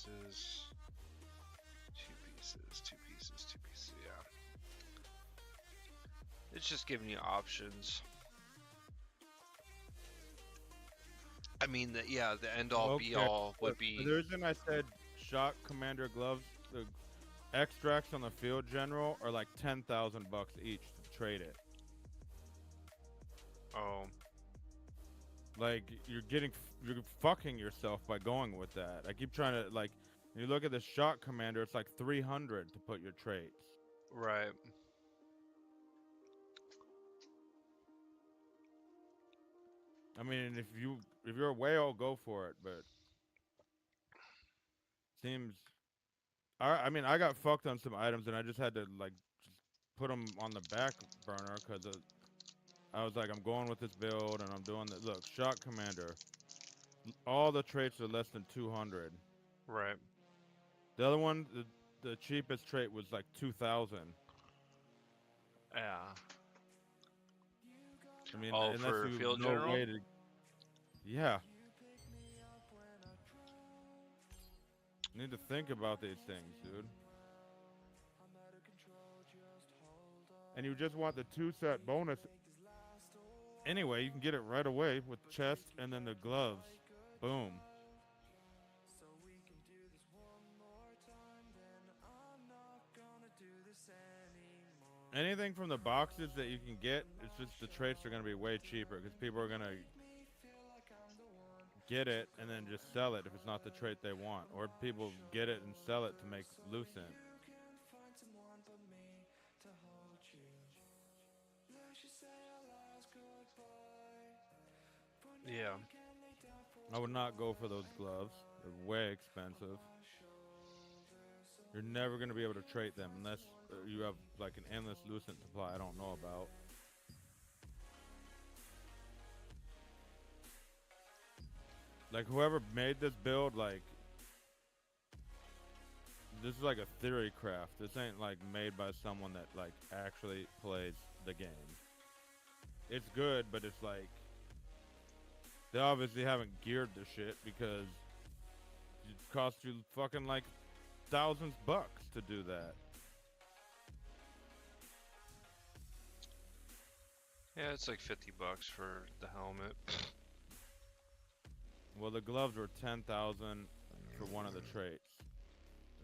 pieces. Two pieces, two pieces, two pieces, yeah. It's just giving you options. I mean, the end all be all would be. The reason I said shock commander gloves, the extracts on the field general are like 10,000 bucks each to trade it. Oh. Like you're fucking yourself by going with that. I keep trying to like. When you look at the shock commander, it's like 300 to put your traits. Right. I mean, if you're a whale, go for it. But seems, I mean, I got fucked on some items, and I just had to like just put them on the back burner because I was like, I'm going with this build, and I'm doing the look shock commander. All the traits are less than 200. Right. The other one, the cheapest trait was like 2,000. Yeah. I mean, Oh, unless for you field no general? way to. Yeah. You need to think about these things, dude. And you just want the 2-set bonus. Anyway, you can get it right away with chest and then the gloves. Boom. Anything from the boxes that you can get, it's just the traits are going to be way cheaper because people are going to get it and then just sell it if it's not the trait they want. Or people get it and sell it to make lucent. Yeah. I would not go for those gloves. They're way expensive. You're never going to be able to trait them unless you have like an endless lucent supply I don't know about. Like whoever made this build, like this is like a theory craft. This ain't like made by someone that like actually plays the game. It's good, but it's like they obviously haven't geared the shit because it costs you fucking like thousands bucks to do that. Yeah, it's like 50 bucks for the helmet. Well, the gloves were 10,000 for one of the traits.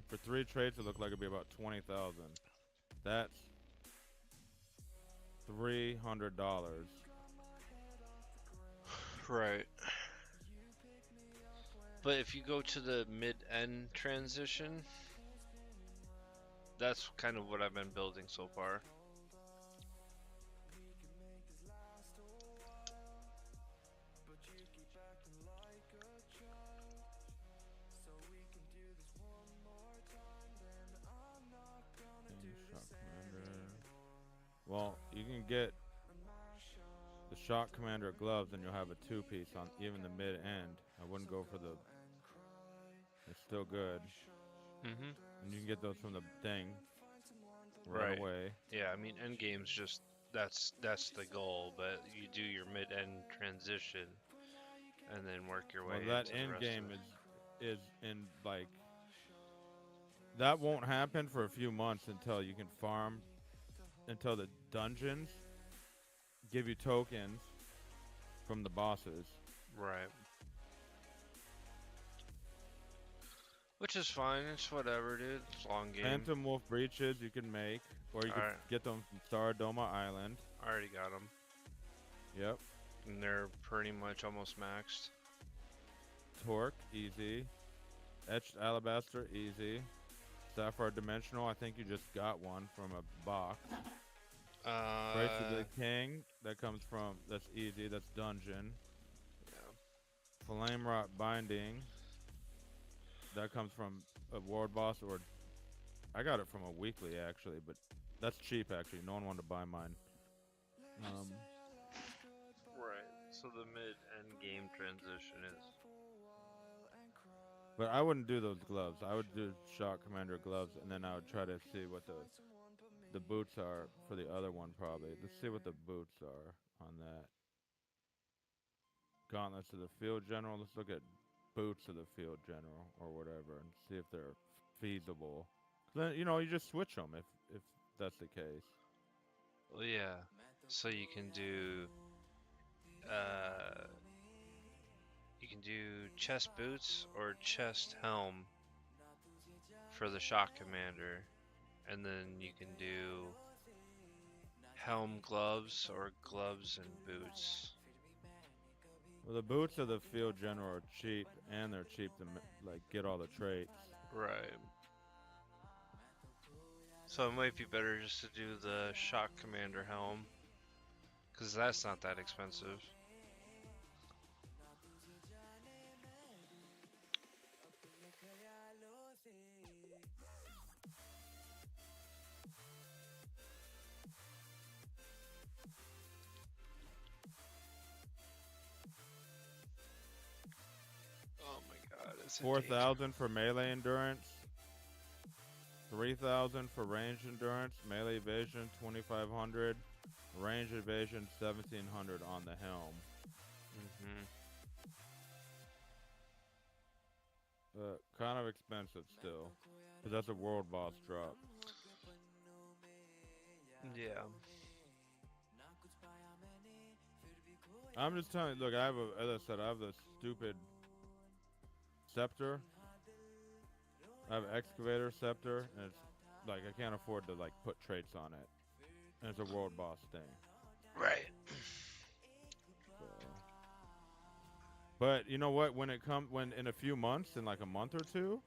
For 3 traits, it looked like it'd be about 20,000. That's $300. Right. But if you go to the mid-end transition, that's kind of what I've been building so far. Well, you can get the shock commander gloves and you'll have a 2-piece on even the mid-end. I wouldn't go for the... It's still good. Mm-hmm. And you can get those from the thing right away. Yeah, I mean, end game's just... That's the goal, but you do your mid-end transition and then work your way Well, that into the end rest game of it. is in, like... That won't happen for a few months until you can farm... Until the dungeons give you tokens from the bosses. Right. Which is fine. It's whatever, dude. It's a long game. Phantom Wolf breeches you can make, or you can get them from Staradoma Island. I already got them. Yep. And they're pretty much almost maxed. Torque, easy. Etched Alabaster, easy. Sapphire Dimensional, I think you just got one from a box. Brace of the King, that comes from, that's easy, that's dungeon. Yeah. Flame Rot Binding, that comes from a ward boss, or I got it from a weekly actually, but that's cheap actually. No one wanted to buy mine. Right. So the mid-end game transition is... But I wouldn't do those gloves. I would do Shock Commander gloves, and then I would try to see what the boots are for the other one probably. Let's see what the boots are on that. Gauntlets of the Field General. Let's look at boots of the field general or whatever, and see if they're feasible. Then you just switch them if that's the case. Well, yeah. So uh, you can do chest boots or chest helm for the shock commander, and then you can do helm gloves or gloves and boots. Well, the boots of the field general are cheap, and they're cheap to like get all the traits. Right. So it might be better just to do the shock commander helm, because that's not that expensive. Oh my god, it's 4,000 for melee endurance. 3,000 for range endurance, melee evasion 2,500, range evasion 1,700 on the helm. Kind of expensive still, because that's a world boss drop. Yeah. I'm just telling you, look, as I said, I have this stupid scepter. I have excavator scepter, and it's like I can't afford to like put traits on it. And it's a world boss thing. Right. So. But you know what? When in a few months, in like a month or two,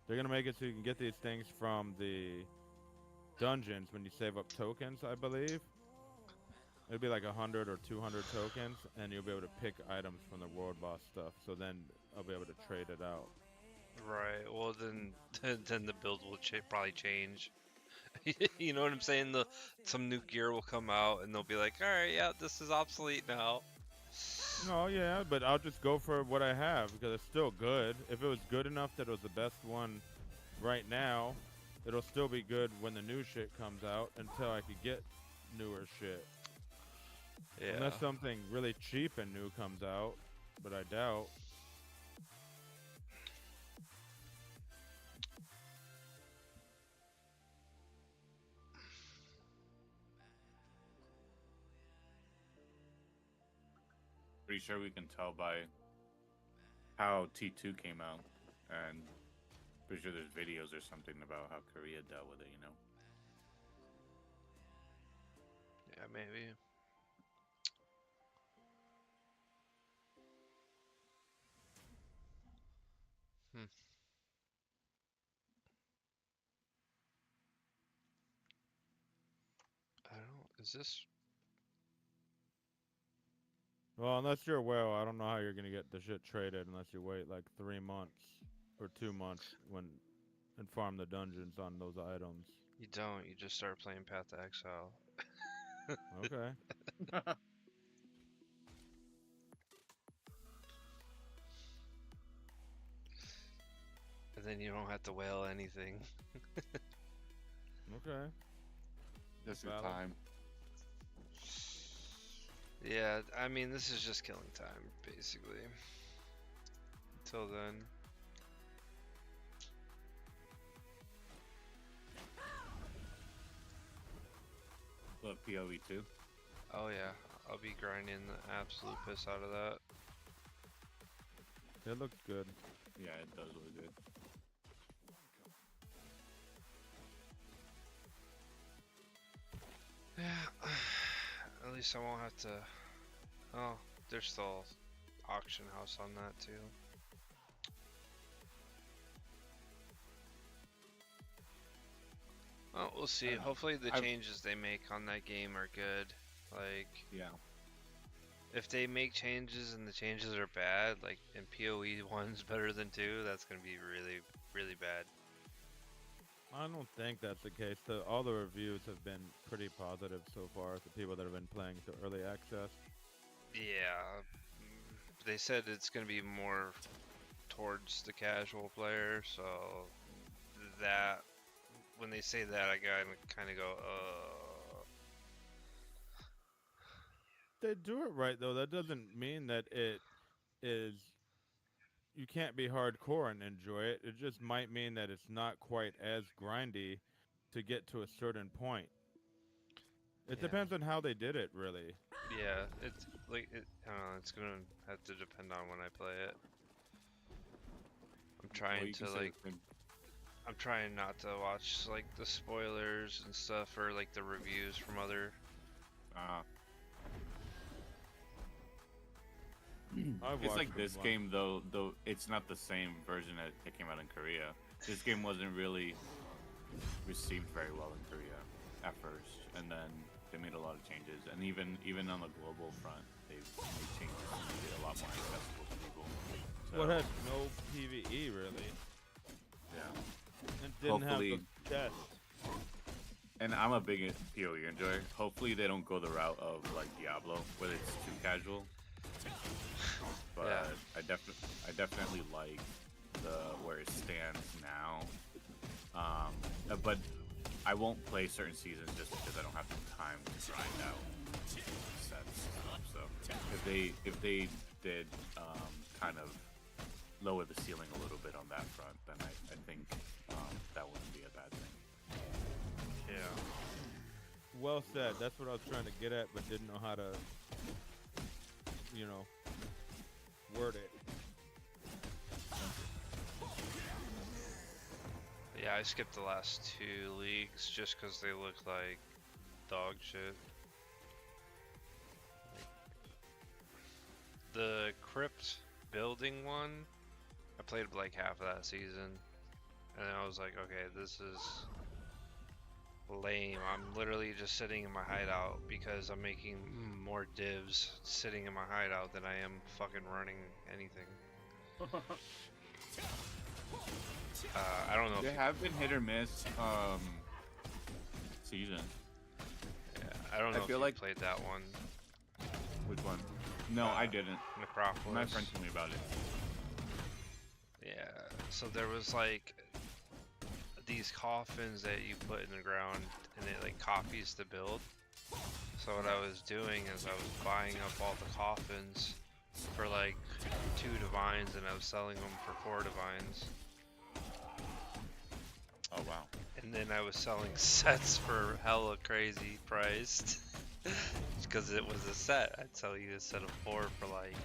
they're gonna make it so you can get these things from the dungeons when you save up tokens, I believe. It'll be like 100 or 200 tokens, and you'll be able to pick items from the world boss stuff. So then I'll be able to trade it out. Right. Well, then the build will probably change. You know what I'm saying? Some new gear will come out, and they'll be like, "All right, yeah, this is obsolete now." No, yeah, but I'll just go for what I have because it's still good. If it was good enough that it was the best one right now, it'll still be good when the new shit comes out until I could get newer shit. Yeah. Unless something really cheap and new comes out, but I doubt. Pretty sure we can tell by how T2 came out, and pretty sure there's videos or something about how Korea dealt with it, you know? Yeah, maybe. I don't. Is this? Well, unless you're a whale, I don't know how you're gonna get the shit traded unless you wait like 3 months or 2 months and farm the dungeons on those items. You don't. You just start playing Path to Exile. Okay. And then you don't have to whale anything. Okay. Just your time. Yeah, I mean, this is just killing time, basically. Until then. Love PoE too. Oh yeah, I'll be grinding the absolute piss out of that. It looks good. Yeah, it does look good. Yeah, at least I won't have to. Oh, there's still auction house on that too. Well, we'll see. Hopefully the changes they make on that game are good. Like, yeah. If they make changes and the changes are bad, like and PoE 1's better than 2, that's gonna be really, really bad. I don't think that's the case. All the reviews have been pretty positive so far. The people that have been playing to early access. Yeah, they said it's gonna be more towards the casual player, so that when they say that, I kind of go, They do it right though. That doesn't mean that it is you can't be hardcore and enjoy it. It just might mean that it's not quite as grindy to get to a certain point. It depends on how they did it, really. Yeah, it's like I don't know. It's gonna have to depend on when I play it. I'm trying to like. I'm trying not to watch like the spoilers and stuff or like the reviews from other. It's like this game though it's not the same version that came out in Korea. This game wasn't really received very well in Korea at first, and then they made a lot of changes, and even on the global front, they made changes to make it a lot more accessible to people. So, Well, it had no PvE really. Yeah. And didn't have the chest. And I'm a big PoE enjoyer. Hopefully they don't go the route of like Diablo, where it's too casual. But yeah. I definitely like where it stands now. But I won't play certain seasons just because I don't have the time to grind out sets. So if they did kind of lower the ceiling a little bit on that front, then I think that wouldn't be a bad thing. Yeah. Well said. That's what I was trying to get at, but didn't know how to, word it. Yeah, I skipped the last 2 leagues just because they look like dog shit. The crypt building one, I played like half of that season, and I was like, okay, this is lame. I'm literally just sitting in my hideout because I'm making more divs sitting in my hideout than I am fucking running anything. I don't know. They have been hit or miss season. Yeah, I don't know if you played that one. Which one? No, I didn't. Necropolis. My friend told me about it. Yeah, so there was like these coffins that you put in the ground and it like copies the build. So what I was doing is I was buying up all the coffins for like 2 divines and I was selling them for 4 divines. Oh wow. And then I was selling sets for hella crazy priced. Because it was a set. I'd sell you a set of 4 for like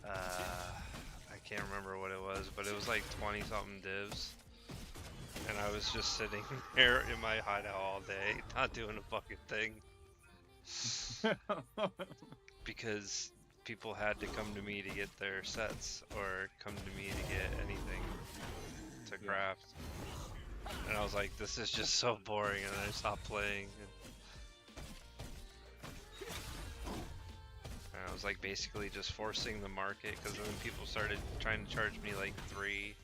I can't remember what it was, but it was like 20 something divs. And I was just sitting there in my hideout all day, not doing a fucking thing. Because people had to come to me to get their sets, or come to me to get anything to craft. And I was like, this is just so boring, and I stopped playing. And I was like basically just forcing the market, because then people started trying to charge me like 3.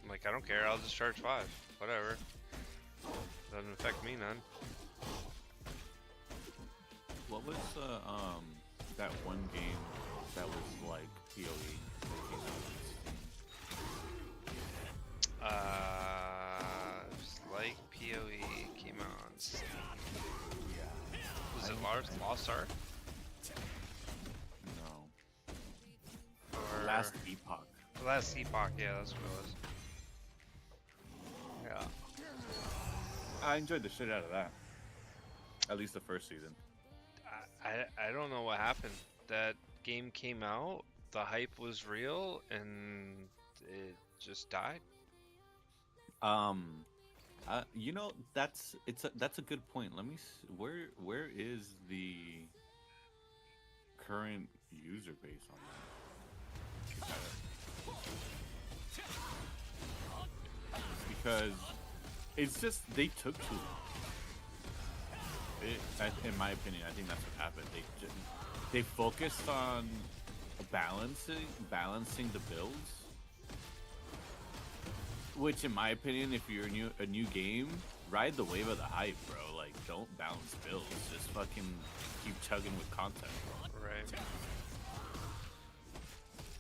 I'm like, I don't care, I'll just charge 5. Whatever. Doesn't affect me none. What was that one game that was like PoE? It was like PoE came out on Steam. Was it Lost Ark? No. Or Last Epoch. Last Epoch, yeah, that's what it was. Yeah. I enjoyed the shit out of that. At least the first season. I don't know what happened. That game came out, the hype was real, and it just died. That's a good point. Let me where is the current user base on that? Because it's just they took too long. In my opinion, I think that's what happened. They focused on balancing the builds, which, in my opinion, if you're a new game, ride the wave of the hype, bro. Like, don't balance builds. Just fucking keep chugging with content. Right.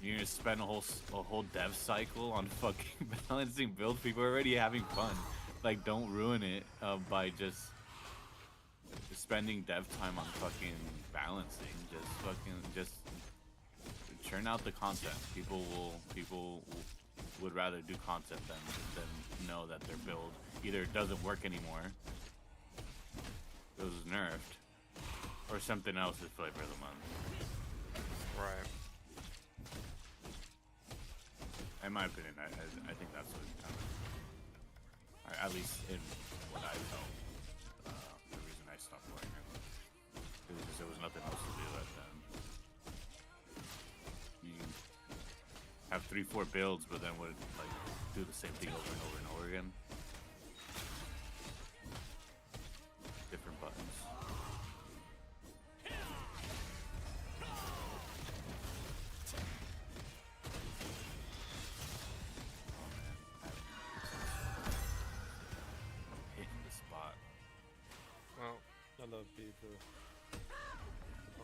You're gonna spend a whole dev cycle on fucking balancing builds. People are already having fun. Like, don't ruin it by just spending dev time on fucking balancing. Just churn out the content. People would rather do content than know that their build either doesn't work anymore, it was nerfed, or something else is flavor of the month. Right. In my opinion, I think that's what kind of, at least in what I felt, the reason I stopped playing it. It was just there was nothing else to do at then. You have 3-4 builds, but then would like do the same thing over and over and over again. Different buttons. I love pizza.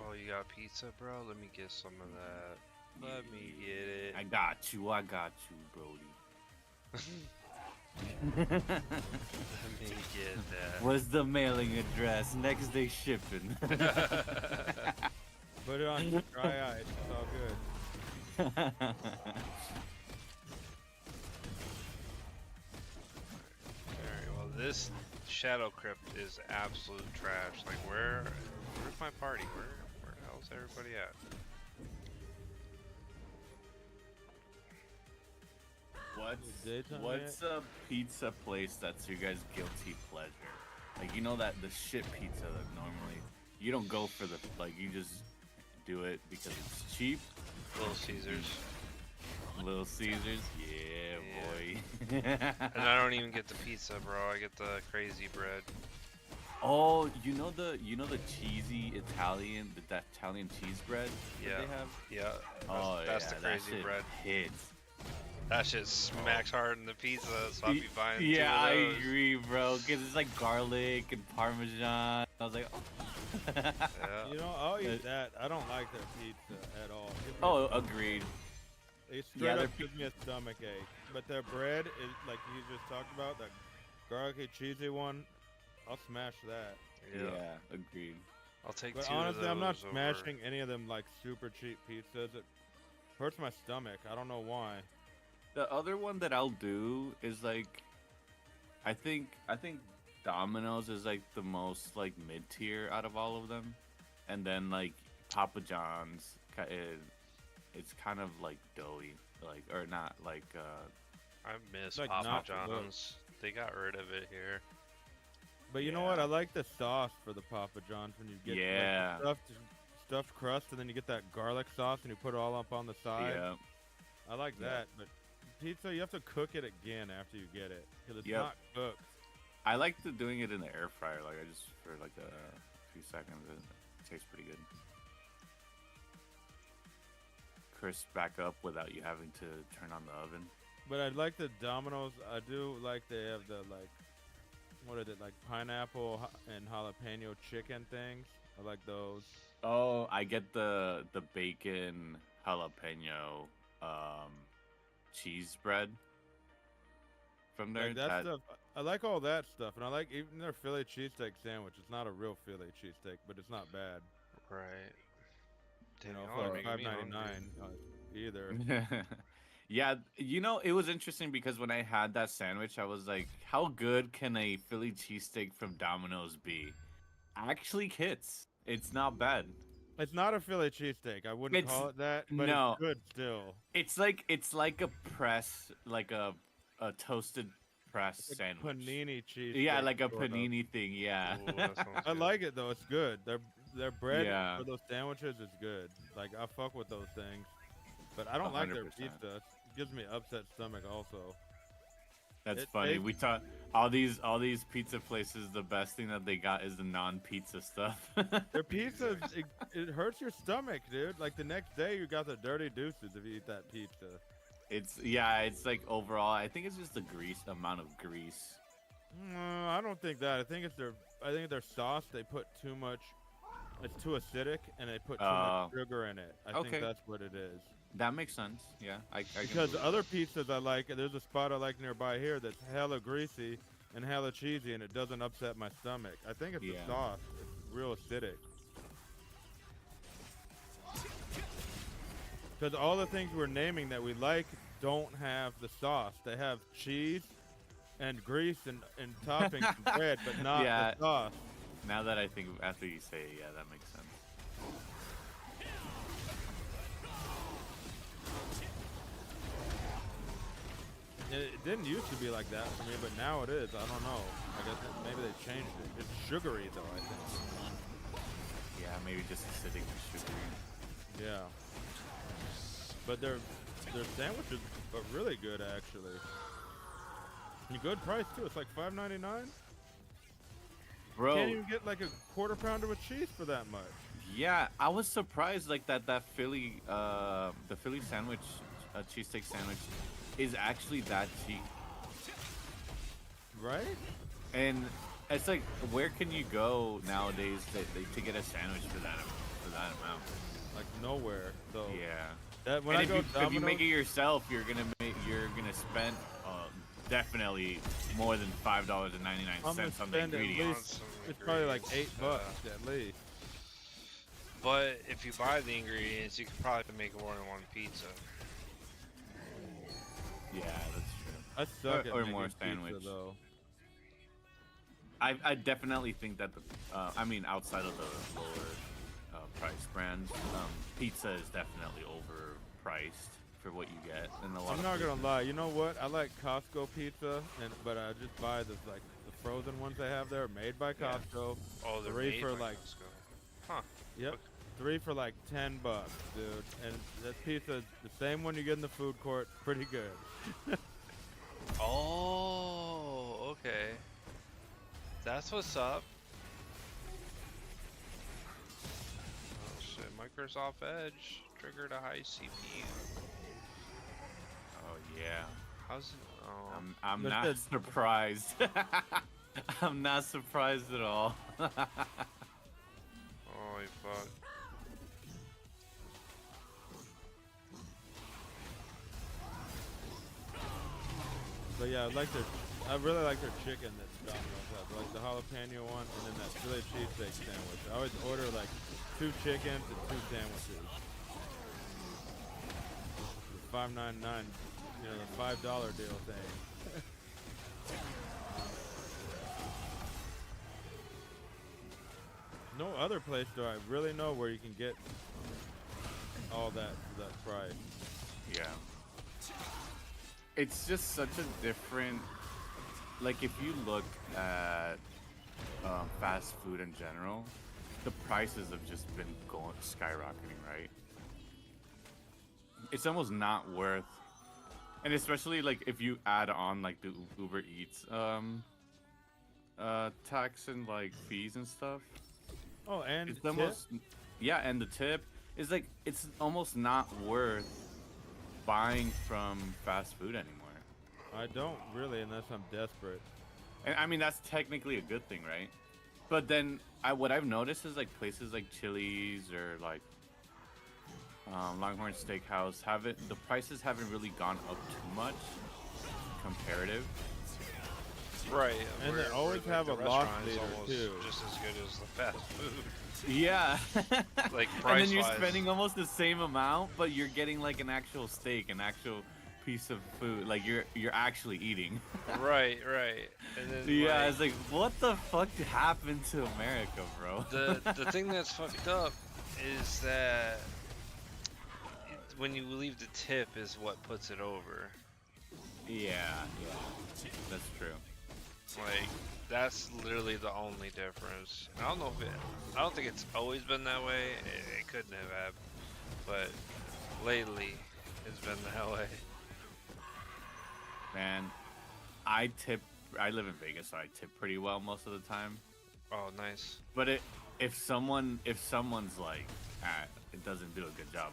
Oh, you got pizza, bro? Let me get some of that. Let me get it. I got you, Brody. Let me get that. What's the mailing address? Next day shipping. Put it on dry ice. It's all good. Alright, well, this Shadow Crypt is absolute trash. Like, where's my party? Where the hell's everybody at? What's a pizza place that's your guys' guilty pleasure? Like, you know that the shit pizza that normally you don't go for the, like, you just do it because it's cheap. Little Caesars. Little Caesars, yeah, boy. And I don't even get the pizza, bro. I get the crazy bread. Oh, you know the cheesy Italian, that Italian cheese bread Yeah. that they have? Yeah. That's the crazy that shit bread. hits. That shit smacks hard in the pizza, so I'll be buying two Yeah, of I those. agree, bro. Cause it's like garlic and Parmesan. I was like, oh. Yeah. You know, I'll eat that. I don't like their pizza at all. Oh, agreed. It straight up gives me a stomach ache. But their bread is like you just talked about, that garlicky cheesy one. I'll smash that. Yeah, agreed. I'll take But two of honestly, those I'm not over- smashing any of them like super cheap pizzas. It hurts my stomach. I don't know why. The other one that I'll do is like, I think Domino's is like the most like mid tier out of all of them, and then like Papa John's, it's kind of like doughy, like or not like. I miss like Papa not good. John's. They got rid of it here. But you know what? I like the sauce for the Papa John's when you get like, the stuffed crust, and then you get that garlic sauce, and you put it all up on the side. Yeah. I like that, but pizza, you have to cook it again after you get it because it's not cooked. I like doing it in the air fryer, like I just for like a few seconds. It tastes pretty good. Crisp back up without you having to turn on the oven. But I like the Domino's. I do like they have the like, what is it, like pineapple and jalapeno chicken things. I like those. Oh, I get the bacon jalapeno cheese bread from there. Like that stuff. I like all that stuff, and I like even their Philly cheesesteak sandwich. It's not a real Philly cheesesteak, but it's not bad. Right. You know, You're for making me $5.99 either. Yeah, you know, it was interesting because when I had that sandwich, I was like, how good can a Philly cheesesteak from Domino's be? Actually hits. It's not bad. It's not a Philly cheesesteak. I wouldn't call it that, but it's good still. It's like a press, like a toasted press sandwich. Panini cheese. Yeah, like a panini thing. Yeah. Ooh, I like it though. It's good. Their bread Yeah. for those sandwiches is good. Like I fuck with those things, but I don't like their 100%. pizza. It gives me upset stomach also. That's funny. We taught all these pizza places. The best thing that they got is the non-pizza stuff. Their pizza, it hurts your stomach, dude. Like the next day, you got the dirty deuces if you eat that pizza. It's like overall, I think it's just the amount of grease. I don't think that. I think it's their sauce. They put too much. It's too acidic, and they put too much sugar in it. I think that's what it is. That makes sense. Yeah, I Because other pizzas I like, there's a spot I like nearby here that's hella greasy and hella cheesy, and it doesn't upset my stomach. I think it's the sauce. It's real acidic. Because all the things we're naming that we like don't have the sauce. They have cheese and grease and toppings and bread, but not Yeah. the sauce. Now that I think, after you say it, yeah, that makes sense. It didn't used to be like that for me, but now it is. I don't know. I guess maybe they changed it. It's sugary though, I think. Yeah, maybe just acidic and sugary. Yeah. But their sandwiches are really good actually. And a good price too. It's like $5.99. Bro. Can't even get like a quarter pounder with cheese for that much. Yeah, I was surprised like that Philly the Philly sandwich, cheesesteak sandwich, is actually that cheap. Right? And it's like, where can you go nowadays to get a sandwich for that amount? Like nowhere. So Yeah. that when And I if go you, Domino's, if you make it yourself, you're gonna spend definitely more than $5.99 I'm gonna on the spend at ingredients. least, it's probably like $8 at least. But if you buy the ingredients, you could probably make more than one pizza. Yeah, that's true. I suck at Or making more pizza sandwich. though. I definitely think that I mean, outside of the lower price brands, pizza is definitely overpriced for what you get. And a lot I'm of not places. gonna lie. You know what? I like Costco pizza, but I just buy the frozen ones they have there, made by Yeah. Costco. Oh, they're 3 made for by like, Costco. Huh. yep, 3 for like $10, dude. And that pizza is the same one you get in the food court. Pretty good. Oh, okay. That's what's up. Oh shit, Microsoft Edge triggered a high CPU. Oh yeah. How's it? Oh. I'm That's not the- surprised. I'm not surprised at all. Holy fuck. But yeah, I really like their chicken that Domino's has. Like the jalapeno one and then that Philly cheesesteak sandwich. I always order like 2 chickens and 2 sandwiches. The $5.99, you know, the $5 deal thing. No other place do I really know where you can get all that for that price. Yeah. It's just such a different. Like, if you look at fast food in general, the prices have just been skyrocketing, right? It's almost not worth. And especially like if you add on like the Uber Eats tax and like fees and stuff. Oh, and It's tip? almost, yeah, and the tip is like, it's almost not worth buying from fast food anymore. I don't really, unless I'm desperate. And I mean, that's technically a good thing, right? But then what I've noticed is like places like Chili's or like Longhorn Steakhouse the prices haven't really gone up too much comparative. Right. And they always like, have the a loss restaurant is leader, almost too. just as good as the fast food. Yeah. Like And then you're price-wise. spending almost the same amount, but you're getting like an actual steak, an actual piece of food. Like you're actually eating. Right, right. And then Yeah, like, it's like, what the fuck happened to America, bro? the thing that's fucked up is that when you leave the tip is what puts it over. Yeah, that's true. Like that's literally the only difference. And I don't know if I don't think it's always been that way. It couldn't have, but lately it's been that way. Man, I live in Vegas, so I tip pretty well most of the time. Oh, nice. But if someone's like, it doesn't do a good job,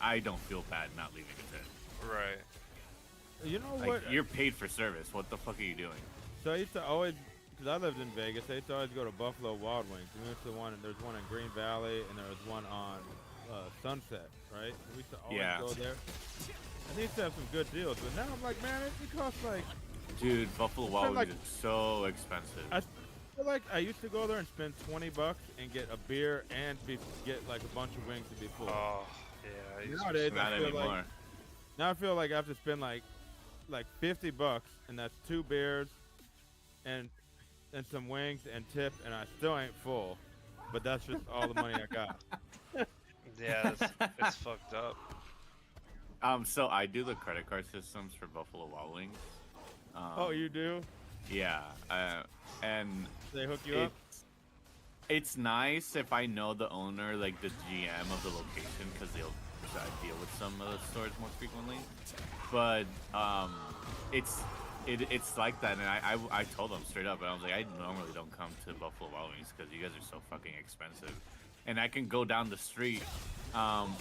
I don't feel bad not leaving a tip. Right. You know Like, what? you're paid for service. What the fuck are you doing? So I used to always, because I lived in Vegas, I used to always go to Buffalo Wild Wings. We went to one, and there's one in Green Valley, and there was one on Sunset, right? We used to always go there. And they used to have some good deals, but now I'm like, man, it costs like, Dude, Buffalo Wild like- Wings is so expensive. I feel like I used to go there and spend $20 and get a beer and get like a bunch of wings to be full. Oh, Yeah, he's Nowadays, Not I feel anymore. like now I feel like I have to spend like $50, and that's 2 beers and some wings and tip, and I still ain't full. But that's just all the money I got. yeah, it's fucked up. So I do the credit card systems for Buffalo Wild Wings. Oh, you do? Yeah, and They hook you up? it's nice if I know the owner, like the GM of the location, because they'll deal with some of the stores more frequently. But it's like that, and I told them straight up, and I was like, I normally don't come to Buffalo Wild Wings because you guys are so fucking expensive, and I can go down the street on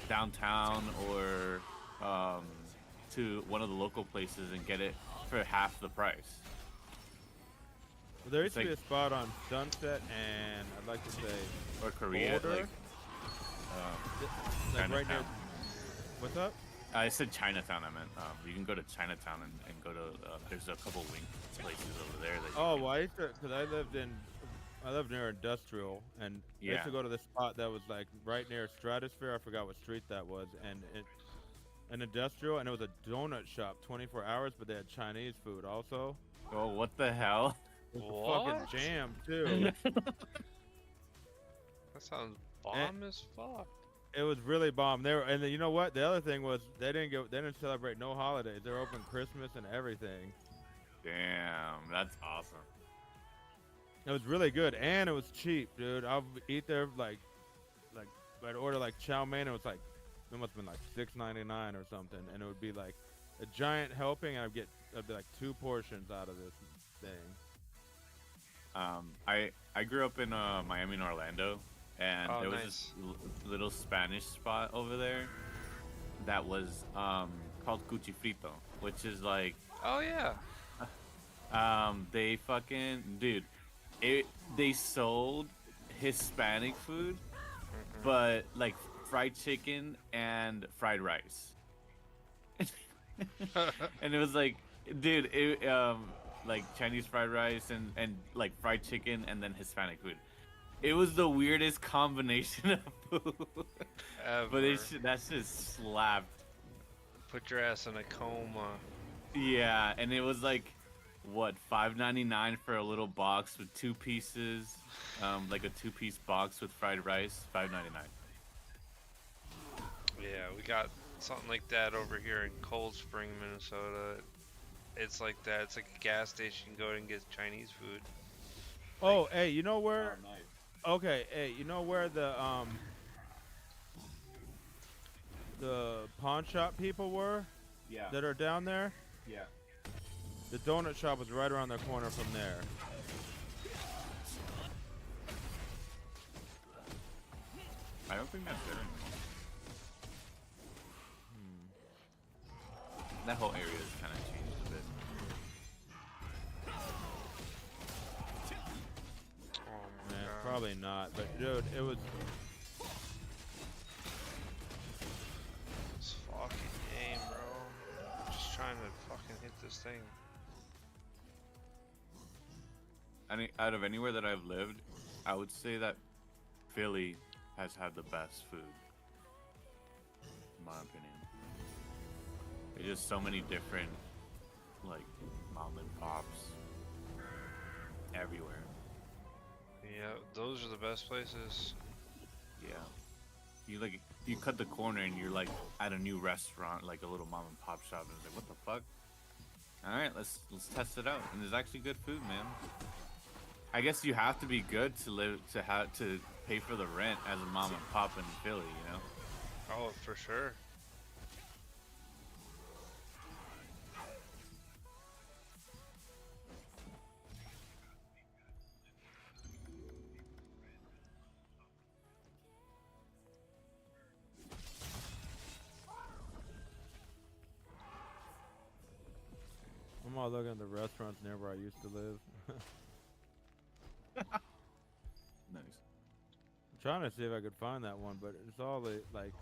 downtown or to one of the local places and get it for half the price. Well, there used It's to be like- a spot on Sunset, and I'd like to say Or Korea, Boulder? like like right near. Chinatown. What's up? I said Chinatown. I meant you can go to Chinatown and go to. There's a couple wing places over there. That Oh, you well, I used to, because I lived near Industrial, and I used Yeah. to go to this spot that was like right near Stratosphere. I forgot what street that was, and an Industrial, and it was a donut shop, 24 hours, but they had Chinese food also. can. Oh, what the hell? It was a What? fucking jam too. That sounds bomb as fuck. It was really bomb. They were, and then, you know what? The other thing was they didn't celebrate no holidays. They were open Christmas and everything. Damn, that's awesome. It was really good, and it was cheap, dude. I'll eat there like I'd order like chow mein. It was like it must have been like $6.99 or something, and it would be like a giant helping. I'd be like 2 portions out of this thing. I grew up in Miami and Orlando, and Oh, there was nice. this little Spanish spot over there that was called Cuchifrito, which is like Oh yeah. they fucking dude, they sold Hispanic food, but like fried chicken and fried rice, and it was like, dude, like Chinese fried rice and like fried chicken and then Hispanic food. It was the weirdest combination of food, Ever. but that shit slapped. Put your ass in a coma. Yeah, and it was like, what, $5.99 for a little box with 2 pieces, like a 2-piece box with fried rice, $5.99. Yeah, we got something like that over here in Cold Spring, Minnesota. It's like that. It's like a gas station. You can go and get Chinese food. Oh, hey, you know where? nice. Okay, hey, you know where the pawn shop people were Yeah, that are down there? yeah. The donut shop was right around the corner from there. I don't think that's there anymore. That whole area has kind of changed a bit. Oh my Man, god. probably not. But dude, it was. This fucking game, bro. I'm just trying to fucking hit this thing. Out of anywhere that I've lived, I would say that Philly has had the best food, in my opinion. There's just so many different, like, mom and pops everywhere. Yeah, those are the best places. Yeah. You cut the corner and you're like at a new restaurant, like a little mom and pop shop, and it's like, what the fuck? All right, let's test it out. And there's actually good food, man. I guess you have to be good to pay for the rent as a mom and pop in Philly, you know? Oh, for sure. I'm all looking at the restaurants near where I used to live. Nice. I'm trying to see if I could find that one, but it's all like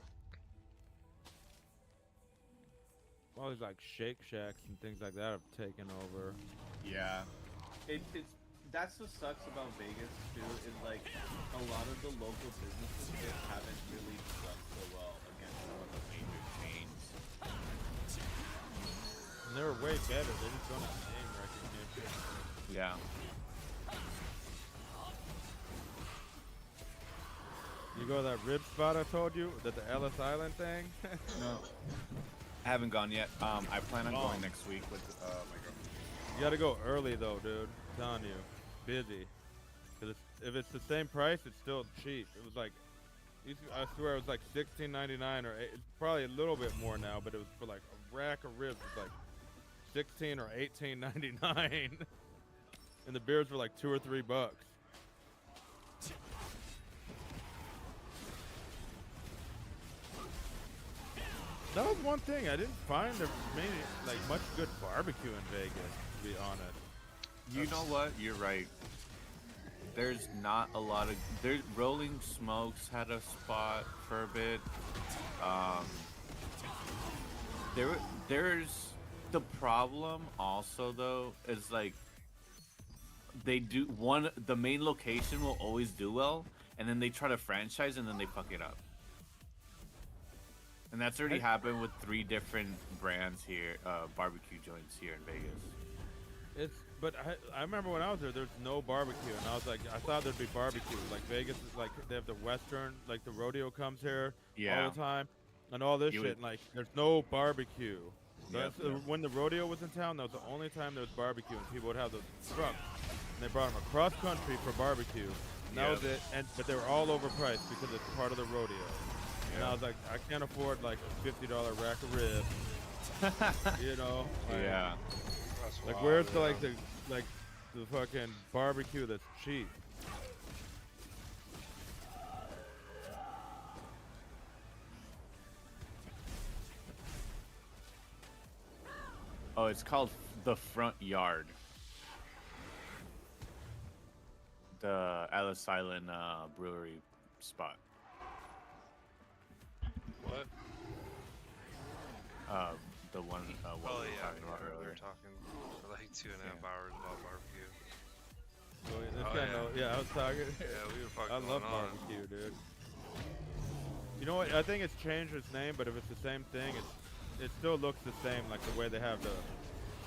all these like Shake Shacks and things like that have taken over. Yeah. It's that's what sucks about Vegas too. Is like a lot of the local businesses just haven't really done so well against some of the major chains. And they were way better. They just don't have name recognition. Yeah. You go to that rib spot I told you, that the Ellis Island thing? No. I haven't gone yet. I plan on going next week with my girlfriend. You gotta go early though, dude. I'm telling you. Busy. Cause if it's the same price, it's still cheap. It was like, I swear it was like $16.99 or it's probably a little bit more now, but it was for like a rack of ribs. It was like $16 or $18.99. And the beers were like $2 or $3. That was one thing. I didn't find there like much good barbecue in Vegas, to be honest. You know what? You're right. There's not a lot of. Rolling Smokes had a spot for a bit. There's the problem also though is like they do the main location will always do well, and then they try to franchise and then they fuck it up. And that's already happened with 3 different brands here, barbecue joints here in Vegas. But I remember when I was there's no barbecue, and I was like, I thought there'd be barbecue. Like Vegas is like, they have the Western, like the rodeo comes here all the time, and all this shit, and like, there's no barbecue. When the rodeo was in town, that was the only time there was barbecue, and people would have those trucks, and they brought them across country for barbecue, and that was it, but they were all overpriced because it's part of the rodeo. And I was like, I can't afford like a $50 rack of ribs, you know? Like, yeah. Like where's the like the fucking barbecue that's cheap? Oh, it's called the Front Yard. The Ellis Island brewery spot. What? The one we were talking about We earlier. were talking for like 2.5 hours about barbecue. I was talking. Yeah, we were fucking I love going on. barbecue, dude. You know what? I think it's changed its name, but if it's the same thing, it still looks the same, like the way they have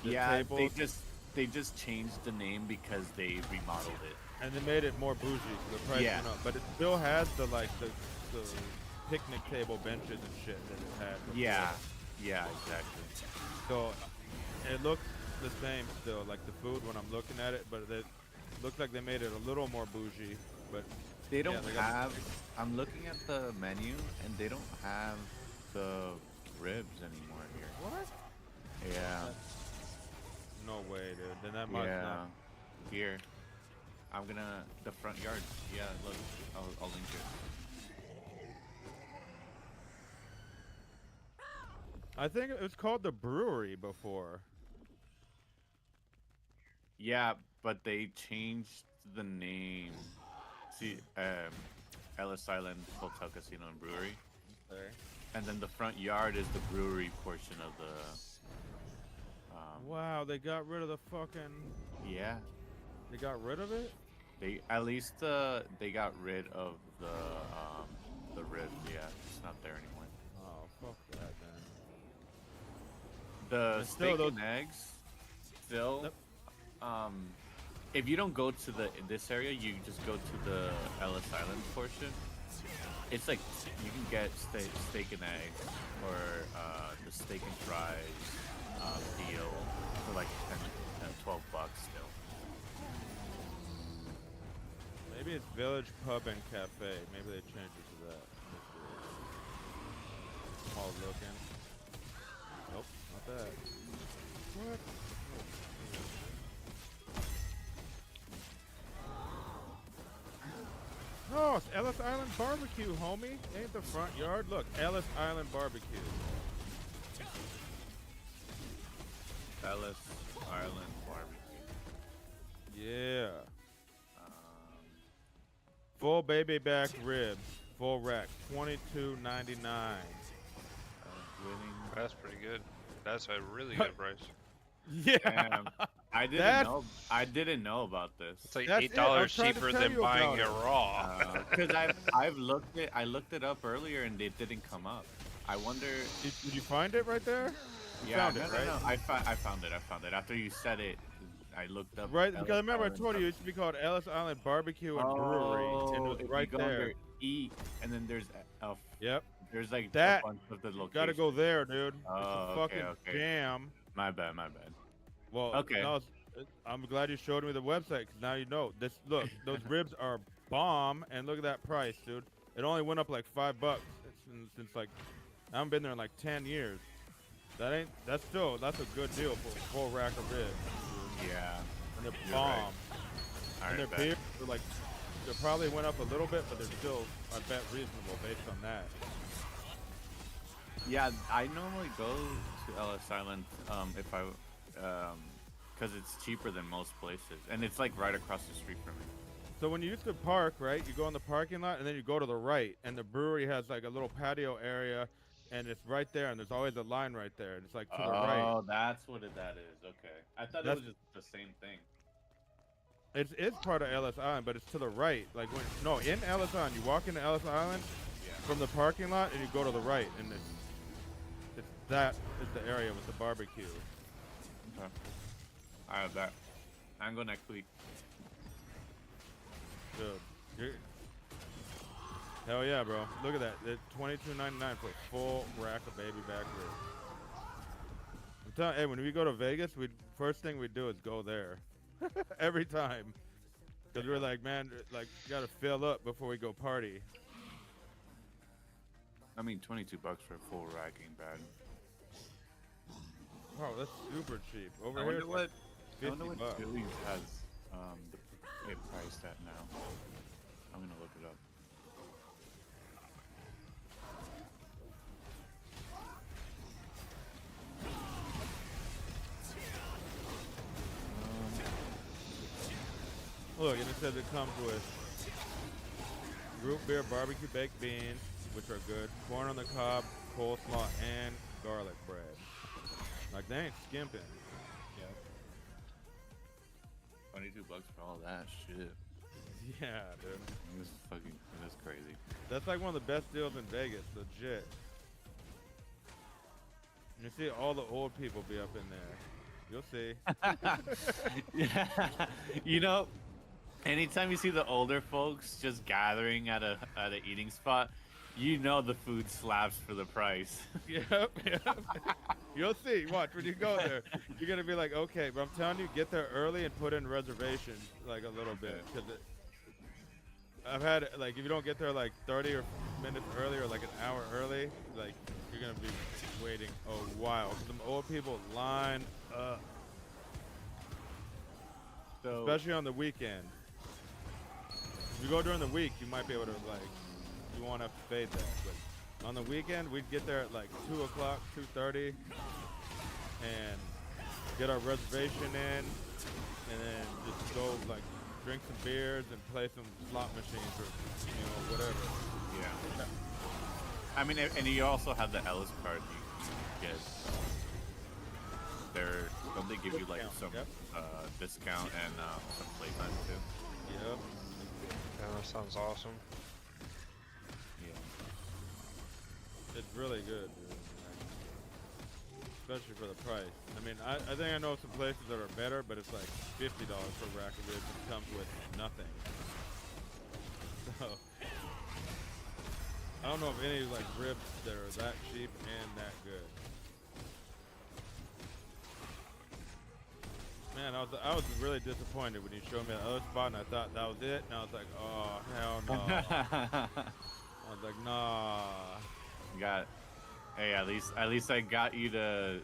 the tables. they just changed the name because they remodeled it. And they made it more bougie, so the price went up. But it still has the picnic table benches and shit that it had before. Yeah, exactly. So it looks the same still, like the food when I'm looking at it, but it looks like they made it a little more bougie. But they don't have. I'm looking at the menu and they don't have the ribs anymore here. What? Yeah. No way, dude. Then that must not. Here. The Front Yard. Yeah, look. I'll link it. I think it was called the brewery before. Yeah, but they changed the name. See, Ellis Island Hotel, Casino, and Brewery. Okay. And then the Front Yard is the brewery portion of the. Wow, they got rid of the fucking. Yeah. They got rid of it. They got rid of the ribs. Yeah, it's not there anymore. Oh, fuck that, man. The And steak still and eggs. Still. If you don't go to this area, you just go to the Ellis Island portion. It's like you can get steak and eggs or the steak and fries deal for like 12 bucks still. Maybe it's Village Pub and Cafe. Maybe they changed it to that. All looking. Nope, not that. What? Oh, it's Ellis Island Barbecue, homie. Ain't the Front Yard? Look, Ellis Island Barbecue. Ellis Island Barbecue. Yeah. Full baby back ribs, full rack, $22.99. Winning. That's pretty good. That's a really good price. Yeah. I didn't know. I didn't know about this. It's like That's $8 trying to cheaper tell than you buying about it it. raw. Because I've looked it. I looked it up earlier and it didn't come up. I wonder. Did you find it right there? You Yeah, found it, right? no. I found it. I found it after you said it. I looked up. Right, because Ellis remember I Island told you it used to be called Ellis Island Barbecue and Brewery, and it was if right you go there. under eat, and then there's Yep. there's like That- a bunch of the locations. Gotta go there, dude. It's Oh, a fucking okay. jam. My bad. Well, Okay. no, I'm glad you showed me the website because now you know. Look, those ribs are bomb, and look at that price, dude. It only went up like $5 since like I haven't been there in like 10 years. That's a good deal for a full rack of ribs. Dude. Yeah. And they're You're bomb. right. All And right, their beers are like, they probably went up a little bit, but they're still, I bet, reasonable based on that. Yeah, I normally go to Ellis Island if I because it's cheaper than most places, and it's like right across the street from me. So when you used to park, right, you go in the parking lot and then you go to the right, and the brewery has like a little patio area, and it's right there, and there's always a line right there, and it's like to the right. Oh, that's what that is. Okay, I thought it was just the same thing. It's part of Ellis Island, but it's to the right. Like in Ellis Island, you walk into Ellis Island from the parking lot, and you go to the right, and that is the area with the barbecue. Okay. I have that. I can go next week. Dude, hell yeah, bro! Look at that. It's $22.99 for a full rack of baby back ribs. I'm telling, hey, when we go to Vegas, first thing we do is go there, every time, because we're like, man, like gotta fill up before we go party. I mean, $22 for a full rack ain't bad. Oh, that's super cheap. Over I here, wonder it's like what $50. Chili's has it priced at now. I'm gonna look it up. Look, and it says it comes with root beer, barbecue baked beans, which are good, corn on the cob, coleslaw, and garlic bread. Like, they ain't skimping. Yeah. $22 for all that shit. Yeah, dude. That's crazy. That's like one of the best deals in Vegas, legit. You see all the old people be up in there. You'll see. Yeah. You know, anytime you see the older folks just gathering at a eating spot, you know the food slaps for the price. Yep. You'll see. Watch, when you go there, you're going to be like, okay, but I'm telling you, get there early and put in reservations, like, a little bit. Because I've had, like, if you don't get there, like, 30 or minutes early or, like, an hour early, like, you're going to be waiting a while. Because them old people line up. So, Especially on the weekend. If you go during the week, you might be able to, like, you won't have to fade that. But on the weekend, we'd get there at, like, 2 o'clock, 2:30, and get our reservation in, and then just go, like, drink some beers and play some slot machines or, whatever. yeah. I mean, and you also have the Ellis card you get. Don't they give you like some discount and some playtime too? Yep. Yeah, that sounds awesome. Yeah. It's really good, dude. Especially for the price. I mean, I think I know some places that are better, but it's like $50 for a rack of ribs and comes with nothing. So, I don't know of any like ribs that are that cheap and that good. Man, I was really disappointed when you showed me that other spot, and I thought that was it, and I was like, oh hell no. I was like, nah. Hey, at least I got you to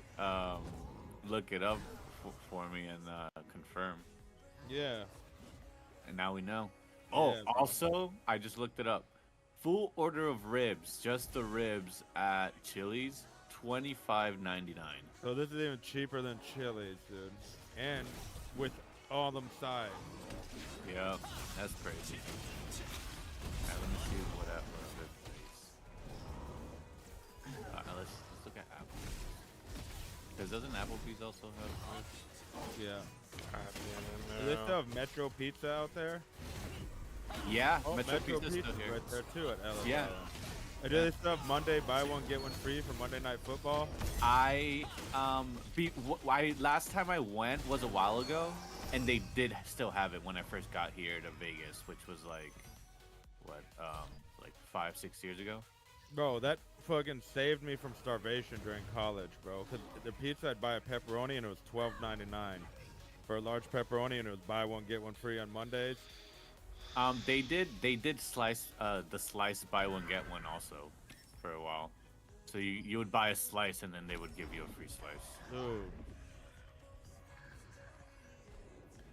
look it up for me and confirm. Yeah. And now we know. Oh, Yeah, also, I just looked it up. Full order of ribs, just the ribs at Chili's, $25.99. So this is even cheaper than Chili's, dude. And with all them sides. Yep, that's crazy. Alright, let me see what a rib is. Let's look at Apple. Because doesn't Applebee's also have? Yeah. I Do they still have Metro Pizza out there? Yeah, Oh, Metro Pizza's still here. right there too at LA. Yeah. And do they still have Monday buy one get one free for Monday Night Football? Last time I went was a while ago, and they did still have it when I first got here to Vegas, which was like, what, like 5-6 years ago. Bro, that fucking saved me from starvation during college, bro. Cause the pizza I'd buy a pepperoni and it was $12.99 for a large pepperoni, and it was buy one get one free on Mondays. They did slice the slice buy one get one also for a while. So you would buy a slice and then they would give you a free slice. Dude.